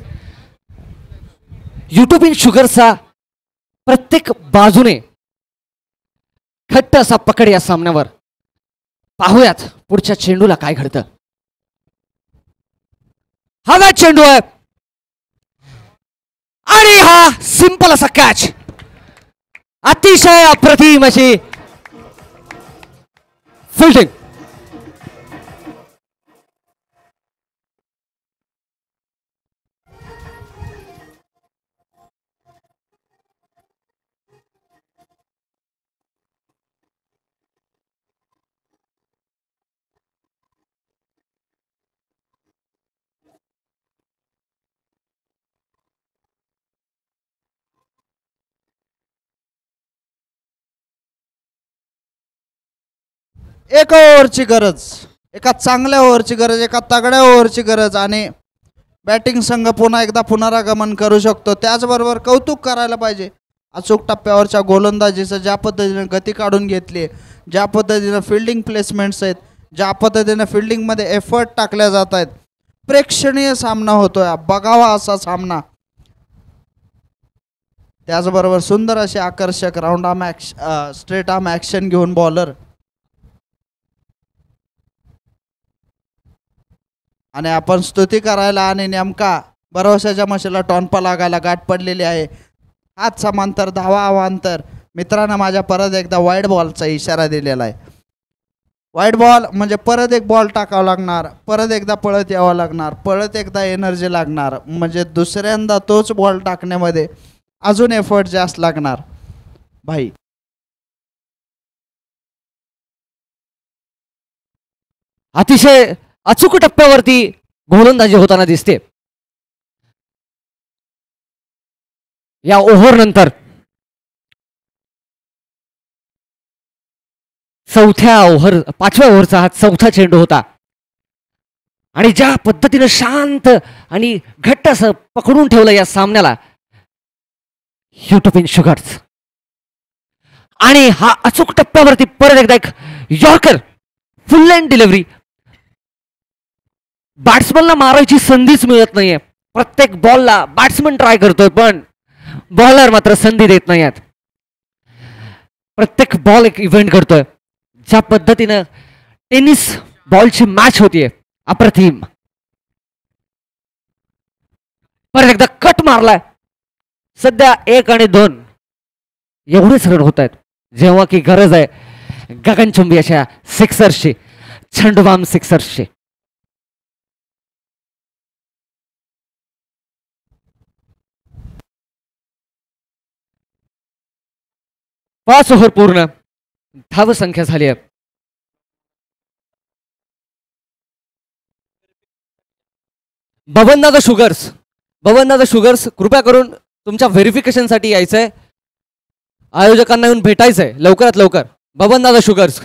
युट्यूबिन शुगरचा प्रत्येक बाजूने घट्ट असा पकड या सामन्यावर. पाहूयात पुढच्या चेंडूला काय घडतं. हा चेंडू आहे आणि हा सिंपल असा कॅच. अतिशय अप्रतिम अशी फिल्डिंग. एका ओव्हरची गरज, एका चांगल्या ओव्हरची गरज, एका तगड्या ओव्हरची गरज आणि बॅटिंग संघ पुन्हा एकदा पुनरागमन करू शकतो. त्याचबरोबर कौतुक करायला पाहिजे अचूक टप्प्यावरच्या गोलंदाजीचं, ज्या पद्धतीने गती काढून घेतली, ज्या पद्धतीनं फिल्डिंग प्लेसमेंट्स आहेत, ज्या पद्धतीने फिल्डिंगमध्ये एफर्ट टाकल्या जात आहेत. प्रेक्षणीय सामना होतोय, बघावा असा सामना. त्याचबरोबर सुंदर असे आकर्षक round arm straight arm action घेऊन बॉलर आणि आपण स्तुती करायला आणि नेमका भरवशाच्या मशीला टॉनपा लागायला गाठ पडलेली आहे. हात समांतर, धावा अवांतर. मित्रांनो, माझ्या परत एकदा वाईड बॉलचा इशारा दिलेला आहे. वाईड बॉल म्हणजे परत एक बॉल टाकावा लागणार, परत एकदा पळत यावं लागणार, परत एकदा एनर्जी लागणार, म्हणजे दुसऱ्यांदा तोच बॉल टाकण्यामध्ये अजून एफर्ट जास्त लागणार. भाई अतिशय अचूक टप्प्यावरती गोलंदाजी होताना दिसते. या ओव्हर नंतर पाचव्या ओव्हरचा हा चौथा चेंडू होता आणि ज्या पद्धतीने शांत आणि घट्ट असं पकडून ठेवलं या सामन्याला यूटोपियन शुगर्स. आणि हा अचूक टप्प्यावरती परत एकदा एक यॉर्कर फुल लाईन डिलिव्हरी. बॅट्समनला मारायची संधीच मिळत नाहीये. प्रत्येक बॉलला बॅट्समन ट्राय करतोय पण बॉलर मात्र संधी देत नाहीयेत. प्रत्येक बॉल एक इव्हेंट करतोय. ज्या पद्धतीनं टेनिस बॉलची मॅच होतीये, अप्रतिम. परत एकदा कट मारलाय. सध्या 1 आणि 2 एवढेच रन होत आहेत, जेव्हा की गरज आहे गगनचुंबी अशा सिक्सर्सची, छंडूबाम सिक्सर्सची. 5 ओव्हर पूर्ण, धाव संख्या झाली आहे. बबनदादा शुगर्स कृपया करून तुमच्या व्हेरिफिकेशनसाठी यायचंय. आयोजकांना येऊन भेटायचंय लवकरात लवकर. बबनदादा शुगर्स.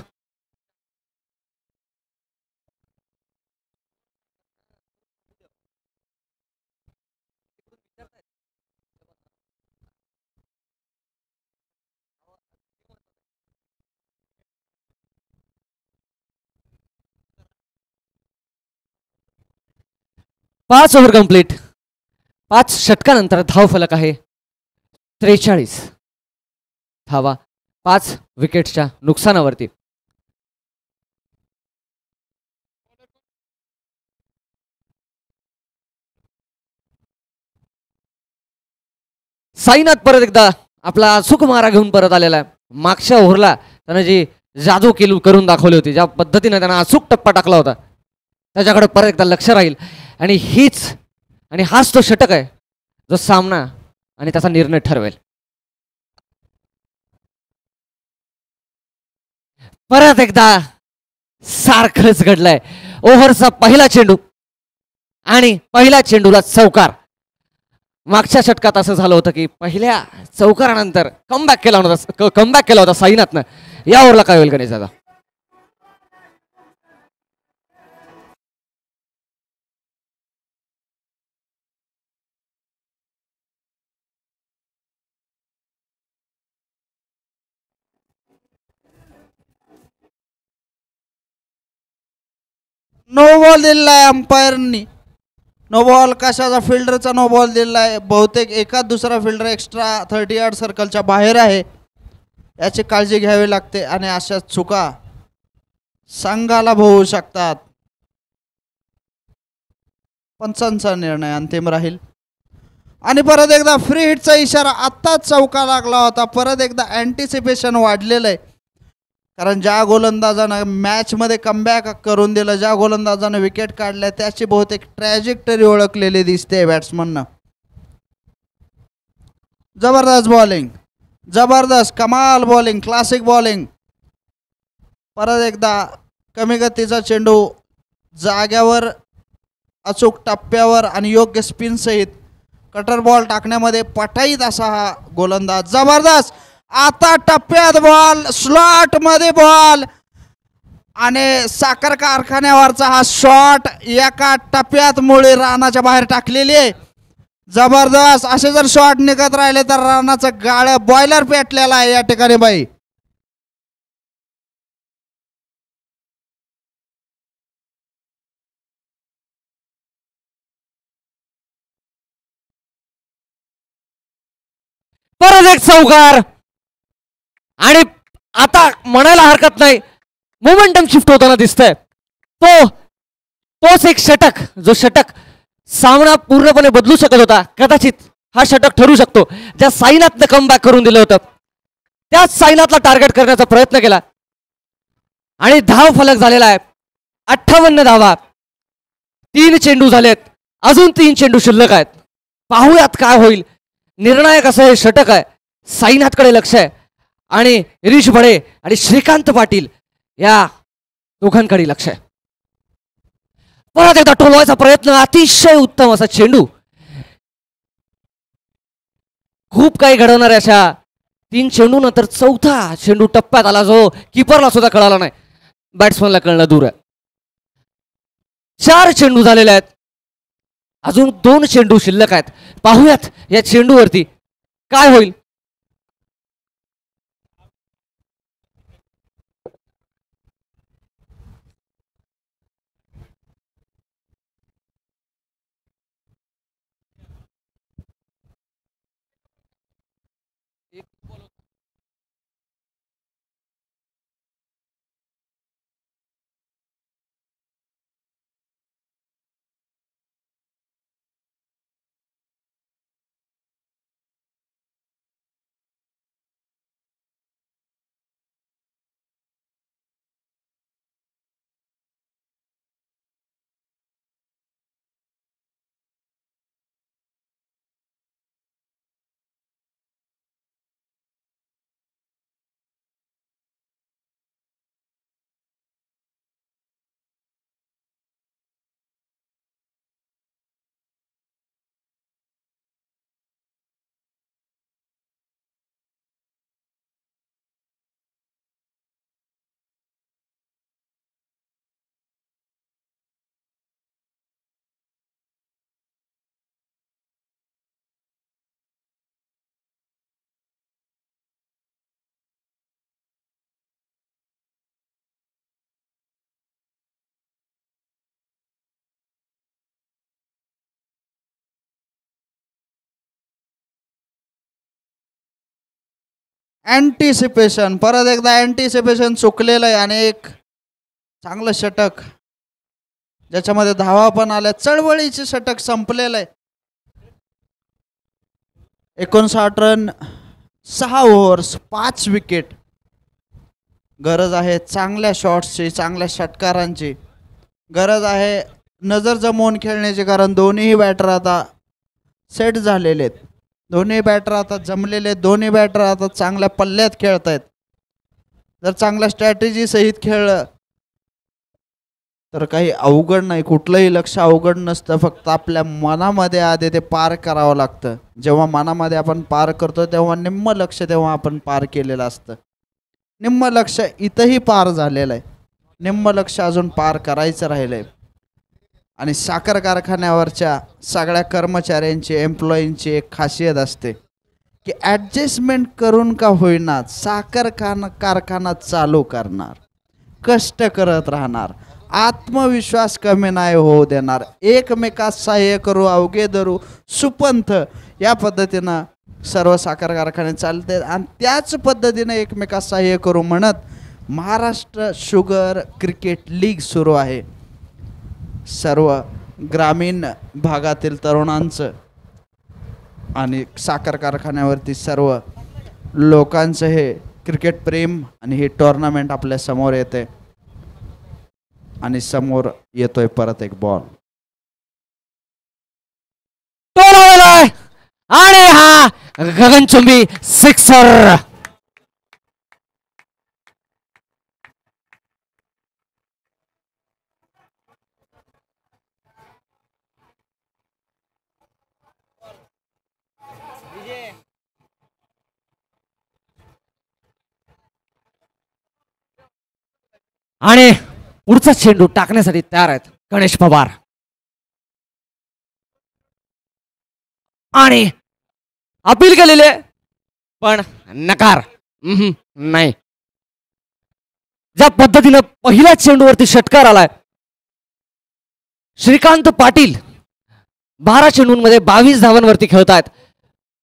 पाच ओव्हर कंप्लीट. 5 षटकानंतर धाव फलक आहे 43 धावा, 5 विकेट्सच्या नुकसानावरती. साईनाथ परत एकदा आपला अचूक मारा घेऊन परत आलेला आहे. मागच्या ओव्हरला त्यानं जी जादू करून दाखवली होती, ज्या पद्धतीने त्यानं अचूक टप्पा टाकला होता, त्याच्याकडे परत एकदा लक्ष राहील. आणि हाच तो षटक आहे जो सामना आणि त्याचा निर्णय ठरवेल. परत एकदा सारखंच घडलंय. ओव्हरचा पहिला चेंडू आणि पहिल्या चेंडूला चौकार. मागच्या षटकात असं झालं होतं की पहिल्या चौकारानंतर कमबॅक केला होता साईनाथनं. या ओव्हरला काय होईल गणेश दादा? नो बॉल दिलाय अंपायरनी. नो बॉल कशाचा? फिल्डरचा नो बॉल दिलाय. बहुतेक एखाद दुसरा फिल्डर एक्स्ट्रा 30 यार्ड सर्कलच्या बाहेर आहे, याची काळजी घ्यावी लागते. आणि अशा चुका संघाला होऊ शकतात. पंचांचा निर्णय अंतिम राहील. आणि परत एकदा फ्री हिटचा इशारा आत्ताच चौका लागला होता. परत एकदा अँटिसिपेशन वाढलेलं आहे, कारण ज्या गोलंदाजानं मॅचमध्ये कमबॅक करून दिलं, ज्या गोलंदाजानं विकेट काढल्या, त्याची बहुतेक ट्रॅजेक्टरी ओळखलेली दिसते बॅट्समननं. जबरदस्त बॉलिंग, जबरदस्त कमाल बॉलिंग, क्लासिक बॉलिंग. परत एकदा कमी गतीचा चेंडू जाग्यावर, अचूक टप्प्यावर आणि योग्य स्पिन सहित कटर बॉल टाकण्यामध्ये पटाईत असा हा गोलंदाज. जबरदस्त आता टप्प्यात बॉल, स्लॉट मध्ये बॉल आणि साखर कारखान्यावरचा हा शॉट एका टप्प्यात मुळे रानाच्या बाहेर टाकलेली आहे. जबरदस्त. असे जर शॉट निघत राहिले तर रानाचं गाळं बॉयलर पेटलेला आहे या ठिकाणी बाई. परत एक चौकार आणि आता म्हणायला हरकत नाही, मोमेंटम शिफ्ट होताना दिसतंय. तोच एक षटक, जो षटक सामना पूर्णपणे बदलू शकत होता. कदाचित हा षटक ठरू शकतो. ज्या साईनाथनं कमबॅक करून दिलं होतं, त्याच साईनाथला टार्गेट करण्याचा प्रयत्न केला आणि धाव फलक झालेला आहे 58 धावा. 3 चेंडू झालेत, अजून 3 चेंडू शिल्लक आहेत. पाहूयात काय होईल. निर्णायक असं हे षटक आहे. साईनाथकडे लक्ष आहे आणि गिरीश भडे आणि श्रीकांत पाटील या दोघांकडे लक्ष आहे. परत एकदा टोलवायचा प्रयत्न, अतिशय उत्तम असा चेंडू. खूप काही घडवणार अशा 3 चेंडू नंतर चौथा चेंडू टप्प्यात आला, जो किपरला सुद्धा कळाला नाही, बॅट्समनला कळणं दूर आहे. 4 चेंडू झालेले आहेत, अजून 2 चेंडू शिल्लक आहेत. पाहूयात या चेंडूवरती काय होईल. अँटिसिपेशन, परत एकदा अँटिसिपेशन चुकलेलं आहे आणि एक चांगलं षटक ज्याच्यामध्ये धावा पण आल्या. चळवळीचे षटक संपलेलं आहे. 59 रन, 6 ओव्हर्स, 5 विकेट. गरज आहे चांगल्या शॉट्सची, चांगल्या षटकारांची गरज आहे, नजर जमवून खेळण्याची, कारण दोन्ही बॅटर आता सेट झालेले आहेत. दोन्ही बॅटर आता जमलेले, दोन्ही बॅटर आता चांगल्या पल्ल्यात खेळत आहेत. जर चांगल्या स्ट्रॅटेजी सहित खेळलं तर काही अवघड नाही, कुठलंही लक्ष अवघड नसतं. फक्त आपल्या मनामध्ये आधी ते पार करावं लागतं. जेव्हा मनामध्ये आपण पार करतो तेव्हा निम्म लक्ष तेव्हा आपण पार केलेलं असतं. निम्म लक्ष इथंही पार झालेलं आहे, निम्म लक्ष अजून पार करायचं राहिलं आहे. आणि साखर कारखान्यावरच्या सगळ्या कर्मचाऱ्यांची, एम्प्लॉईंची एक खासियत असते की ॲडजस्टमेंट करून का होईना साखर कारखाना चालू करणार, कष्ट करत राहणार, आत्मविश्वास कमी नाही होऊ देणार, एकमेकास सहाय्य करू अवघे धरू सुपंथ, या पद्धतीनं सर्व साखर कारखाने चालते. आणि त्याच पद्धतीनं एकमेकास सहाय्य करू म्हणत महाराष्ट्र शुगर क्रिकेट लीग सुरू आहे. सर्व ग्रामीण भागातील तरुणांचं आणि साखर कारखान्यावरती सर्व लोकांचं हे क्रिकेट प्रेम आणि हे टुर्नामेंट आपल्या समोर येते आणि समोर येतोय परत एक बॉल आणि हा गगनचुंबी सिक्सर. आणि पुढचा चेंडू टाकण्यासाठी तयार आहेत गणेश पवार. आणि अपील केलेले पण नकार. नाही. ज्या पद्धतीनं पहिल्या चेंडूवरती षटकार आलाय, श्रीकांत पाटील 12 चेंडूंमध्ये 22 धावांवरती खेळतायत.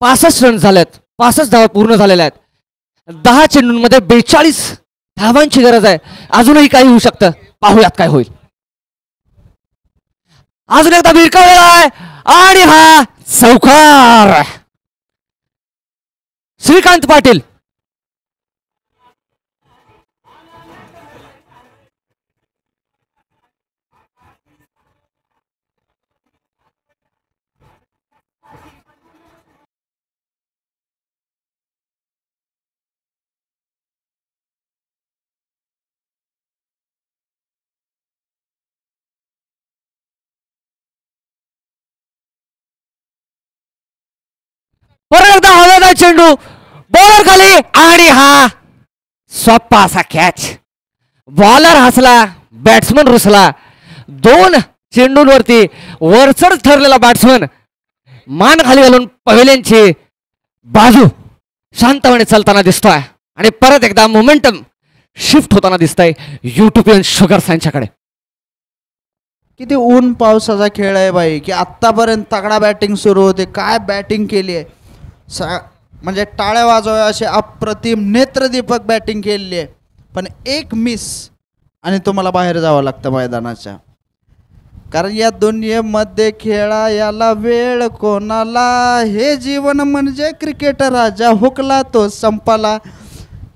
65 रन झालेत, 65 धावा पूर्ण झालेल्या आहेत. 10 चेंडूंमध्ये 42 धावांची गरज आहे. अजूनही काही होऊ शकतं, पाहूयात काय होईल. अजून एकदा भिरकावलेला आहे आणि हा चौकार. श्रीकांत पाटील परत एकदा हवेला चेंडू बॉलर खाली आणि हा सोपा असा कॅच. बॉलर हसला, बॅट्समन रुसला. 2 चेंडूंवरती वरचढ ठरलेला बॅट्समन मान खाली घालून पवेलियनची बाजू शांतपणे चालताना दिसतोय आणि परत एकदा मोमेंटम शिफ्ट होताना दिसतंय युटोपियन शुगर्स यांच्याकडे. किती ऊन पावसाचा खेळ आहे बाई, की आत्तापर्यंत तगडा बॅटिंग सुरू होते. काय बॅटिंग केली आहे, म्हणजे टाळ्या वाजवाव्या अशी अप्रतिम नेत्रदीपक बॅटिंग केलेली आहे. पण एक मिस आणि तुम्हाला बाहेर जावं लागतं मैदानाच्या. कारण या दुनियेमध्ये खेळायला वेळ कोणाला, हे जीवन म्हणजे क्रिकेटर राजा, हुकला तो संपाला.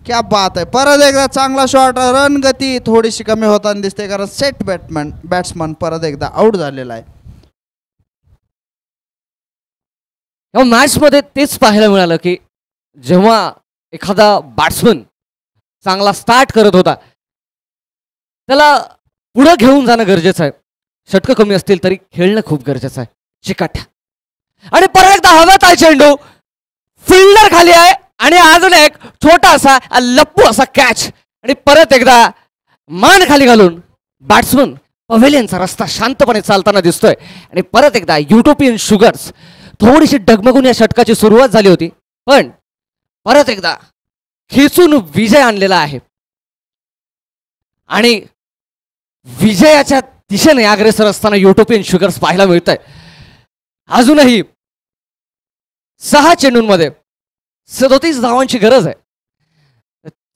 क्या बात आहे. परत एकदा चांगला शॉट. रन गती थोडीशी कमी होताना दिसते कारण सेट बॅट्समन परत एकदा आउट झालेला आहे. या मॅचमध्ये तेच पाहायला मिळालं की जेव्हा एखादा बॅट्समन चांगला स्टार्ट करत होता, त्याला पुढे घेऊन जाणं गरजेचं आहे. षटकं कमी असतील तरी खेळणं खूप गरजेचं आहे. चिकट. आणि परत एकदा हवेत आहे चेंडू, फिल्डर खाली आहे आणि अजून एक छोटा असा लप्पू असा कॅच. आणि परत एकदा मान खाली घालून बॅट्समन पवेलियनचा रस्ता शांतपणे चालताना दिसतोय. आणि परत एकदा युटोपियन शुगर्स थोडीशी डगमगून या षटकाची सुरुवात झाली होती, पण परत एकदा खेचून विजय आणलेला आहे आणि विजयाच्या दिशेने अग्रेसर असताना युटोपियन शुगर्स पाहायला मिळत आहे. अजूनही 6 चेंडूंमध्ये 37 धावांची गरज आहे.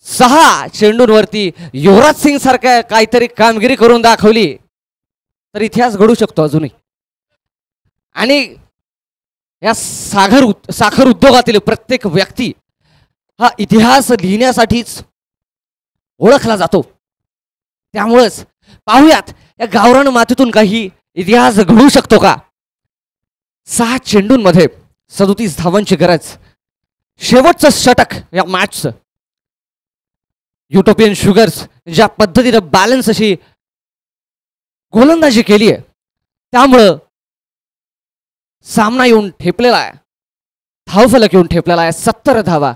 6 चेंडूंवरती युवराज सिंग सारख्या काहीतरी कामगिरी करून दाखवली तर इतिहास घडू शकतो अजूनही. आणि या साखर उद्योगातील प्रत्येक व्यक्ती हा इतिहास लिहिण्यासाठीच ओळखला जातो. त्यामुळेच पाहूयात या गावरान मातीतून काही इतिहास घडू शकतो का. 6 चेंडूंमध्ये 37 धावांची गरज. शेवटचं षटक या मॅचचं. युटोपियन शुगर्स ज्या पद्धतीनं बॅलन्स अशी गोलंदाजी केली आहे त्यामुळं सामना येऊन ठेपलेला आहे. धावफलक येऊन ठेपलेला आहे. 70 धावा.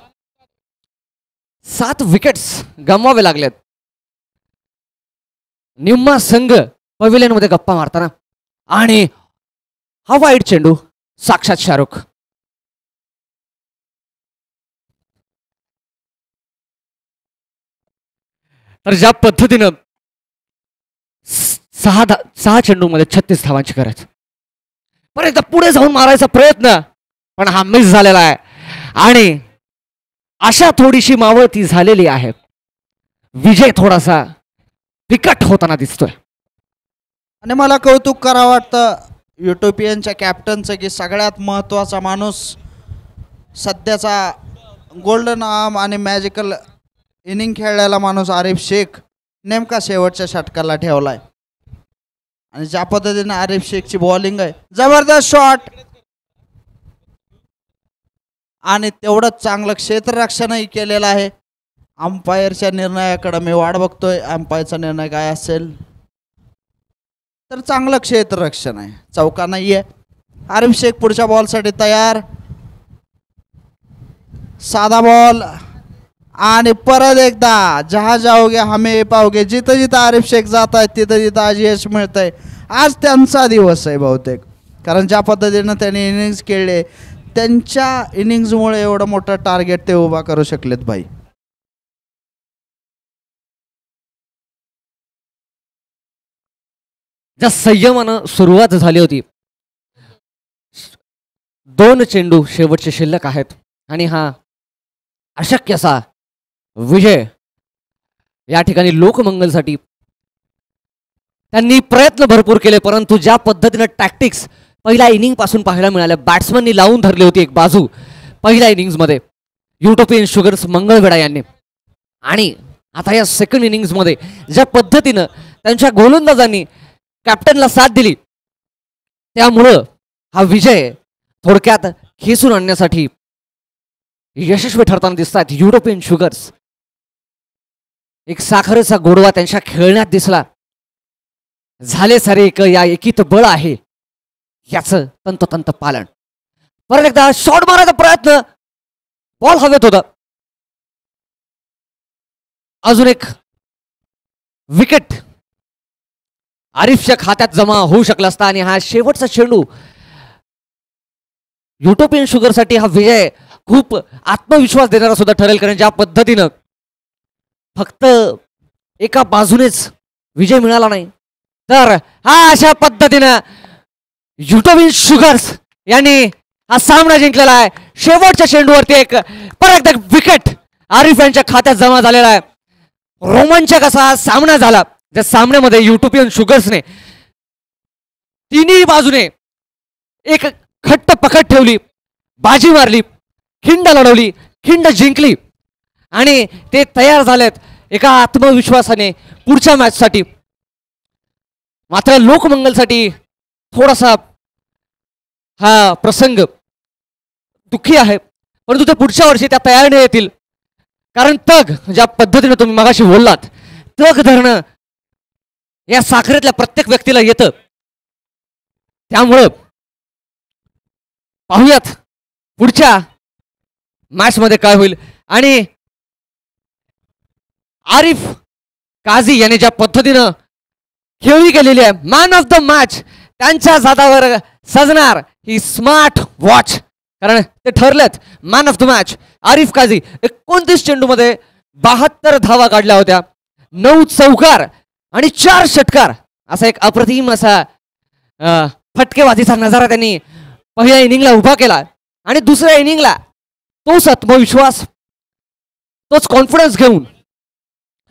7 विकेट्स गमवावे लागलेत. निम्मा संघ पवेलियन मध्ये गप्पा मारताना आणि हा वाईट चेंडू साक्षात शाहरुख. तर ज्या पद्धतीनं 6 चेंडूमध्ये 36 धावांची गरज. पण एकदा पुढे जाऊन मारायचा प्रयत्न पण हा मिस झालेला आहे आणि अशा थोडीशी मावळती झालेली आहे. विजय थोडासा विकट होताना दिसतोय. आणि मला कौतुक करावं वाटतं युटोपियनच्या कॅप्टनचं की सगळ्यात महत्त्वाचा माणूस सध्याचा गोल्डन आर्म आणि मॅजिकल इनिंग खेळलेला माणूस आरिफ शेख नेमका शेवटच्या षटकाला ठेवलाय. आणि ज्या पद्धतीने आरिफ शेखची बॉलिंग आहे, जबरदस्त शॉट आणि तेवढंच चांगलं क्षेत्ररक्षणही केलेलं आहे. अंपायरच्या निर्णयाकडे मी वाट बघतोय. अंपायरचा निर्णय काय असेल तर चांगलं क्षेत्ररक्षण आहे, चौका नाहीये. आरिफ शेख पुढच्या बॉलसाठी तयार. साधा बॉल आणि परत एकदा जहा जाओगे हमें पाओगे. जिथं जिथं आरिफ शेख जात आहेत तिथं तिथं आज यश मिळतंय. आज त्यांचा दिवस आहे बहुतेक, कारण ज्या पद्धतीनं त्यांनी इनिंग्स खेळले त्यांच्या इनिंग्समुळे एवढं मोठं टार्गेट ते उभा करू शकलेत भाई. ज्या संयमानं सुरुवात झाली होती, 2 चेंडू शेवटचे शिल्लक आहेत आणि हा अशक्य असा विजय या ठिकाणी लोकमंगलसाठी त्यांनी प्रयत्न भरपूर केले, परंतु ज्या पद्धतीनं टॅक्टिक्स पहिल्या इनिंग पासून पाहायला मिळाल्या, बॅट्समननी लावून धरली होती एक बाजू पहिल्या इनिंग्समध्ये युटोपियन शुगर्स मंगळवेढा यांनी, आणि आता या सेकंड इनिंग्समध्ये ज्या पद्धतीनं त्यांच्या गोलंदाजांनी कॅप्टनला साथ दिली, त्यामुळं हा विजय थोडक्यात खेचून आणण्यासाठी यशस्वी ठरताना दिसतात युरोपियन शुगर्स. एक साखरेचा गोडवा त्यांच्या खेळण्यात दिसला. झाले सारे एक या एकीत बळ आहे याचं तंतोतंत पालन. परत एकदा शॉट मारायचा प्रयत्न, बॉल हवेत होता. अजून एक विकेट आरिफच्या खात्यात जमा होऊ शकला असता आणि हा शेवटचा चेंडू युटोपियन शुगरसाठी हा विजय खूप आत्मविश्वास देणारा सुद्धा ठरेल, कारण ज्या पद्धतीनं फक्त एका बाजूनेच विजय मिळाला नाही, तर हा अशा पद्धतीनं युटोपियन शुगर्स यांनी हा सामना जिंकलेला आहे. शेवटच्या चेंडूवरती एक परत एक विकेट आरिफ यांच्या खात्यात जमा झालेला आहे. रोमांचक असा हा सामना झाला, ज्या सामन्यामध्ये युटोपियन शुगर्सने तिन्ही बाजूने एक खट्ट पकड ठेवली, बाजी मारली, खिंड लढवली, खिंड जिंकली आणि ते तयार झालेत एका आत्मविश्वासाने पुढच्या मॅचसाठी. मात्र लोकमंगलसाठी थोडासा हा प्रसंग दुःखी आहे, परंतु ते पुढच्या वर्षी त्या तयारीने येतील, कारण तग ज्या पद्धतीने तुम्ही मगाशी बोललात, तग धरणं या साखरेतल्या प्रत्येक व्यक्तीला येतं. त्यामुळं पाहूयात पुढच्या मॅच मध्ये काय होईल. आणि आरिफ काझी याने ज्या पद्धतीनं खेळी केलेली आहे, मॅन ऑफ द मॅच त्यांच्या जादावर सजणार ही स्मार्ट वॉच, कारण ते ठरलेत man of the match. Arif Kazi 29 चेंडूमध्ये 72 धावा काढल्या होत्या, 9 चौकार आणि 4 षटकार, असा एक अप्रतिम असा फटकेबाजीचा नजारा त्यांनी पहिल्या इनिंगला उभा केला. आणि दुसऱ्या इनिंगला तोच आत्मविश्वास, तोच कॉन्फिडन्स घेऊन